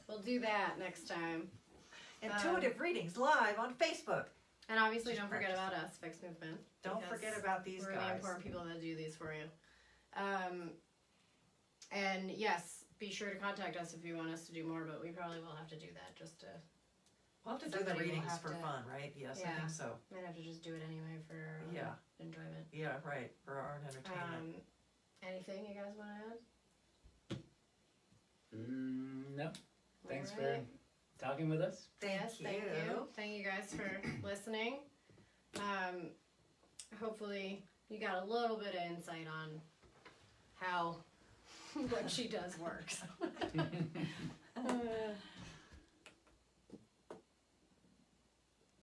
We'll do that next time. Intuitive Readings Live on Facebook. And obviously, Just don't forget practice. about us, Fixt Movement. Don't forget about these we're guys. We're the important people that do these for you. And yes, be sure to contact us if you want us to do more, but we probably will have to do that just to... We'll have to do the somebody will readings have for to- fun, right? Yes, I Yeah. think so. Might have to just do it anyway for our own Yeah. enjoyment. Yeah, right. For our own entertainment. Anything you guys want to add? No. Thanks Alright. for talking with us. Thank you. Thank you. Thank you guys for listening. Hopefully you got a little bit of insight on how what she does works.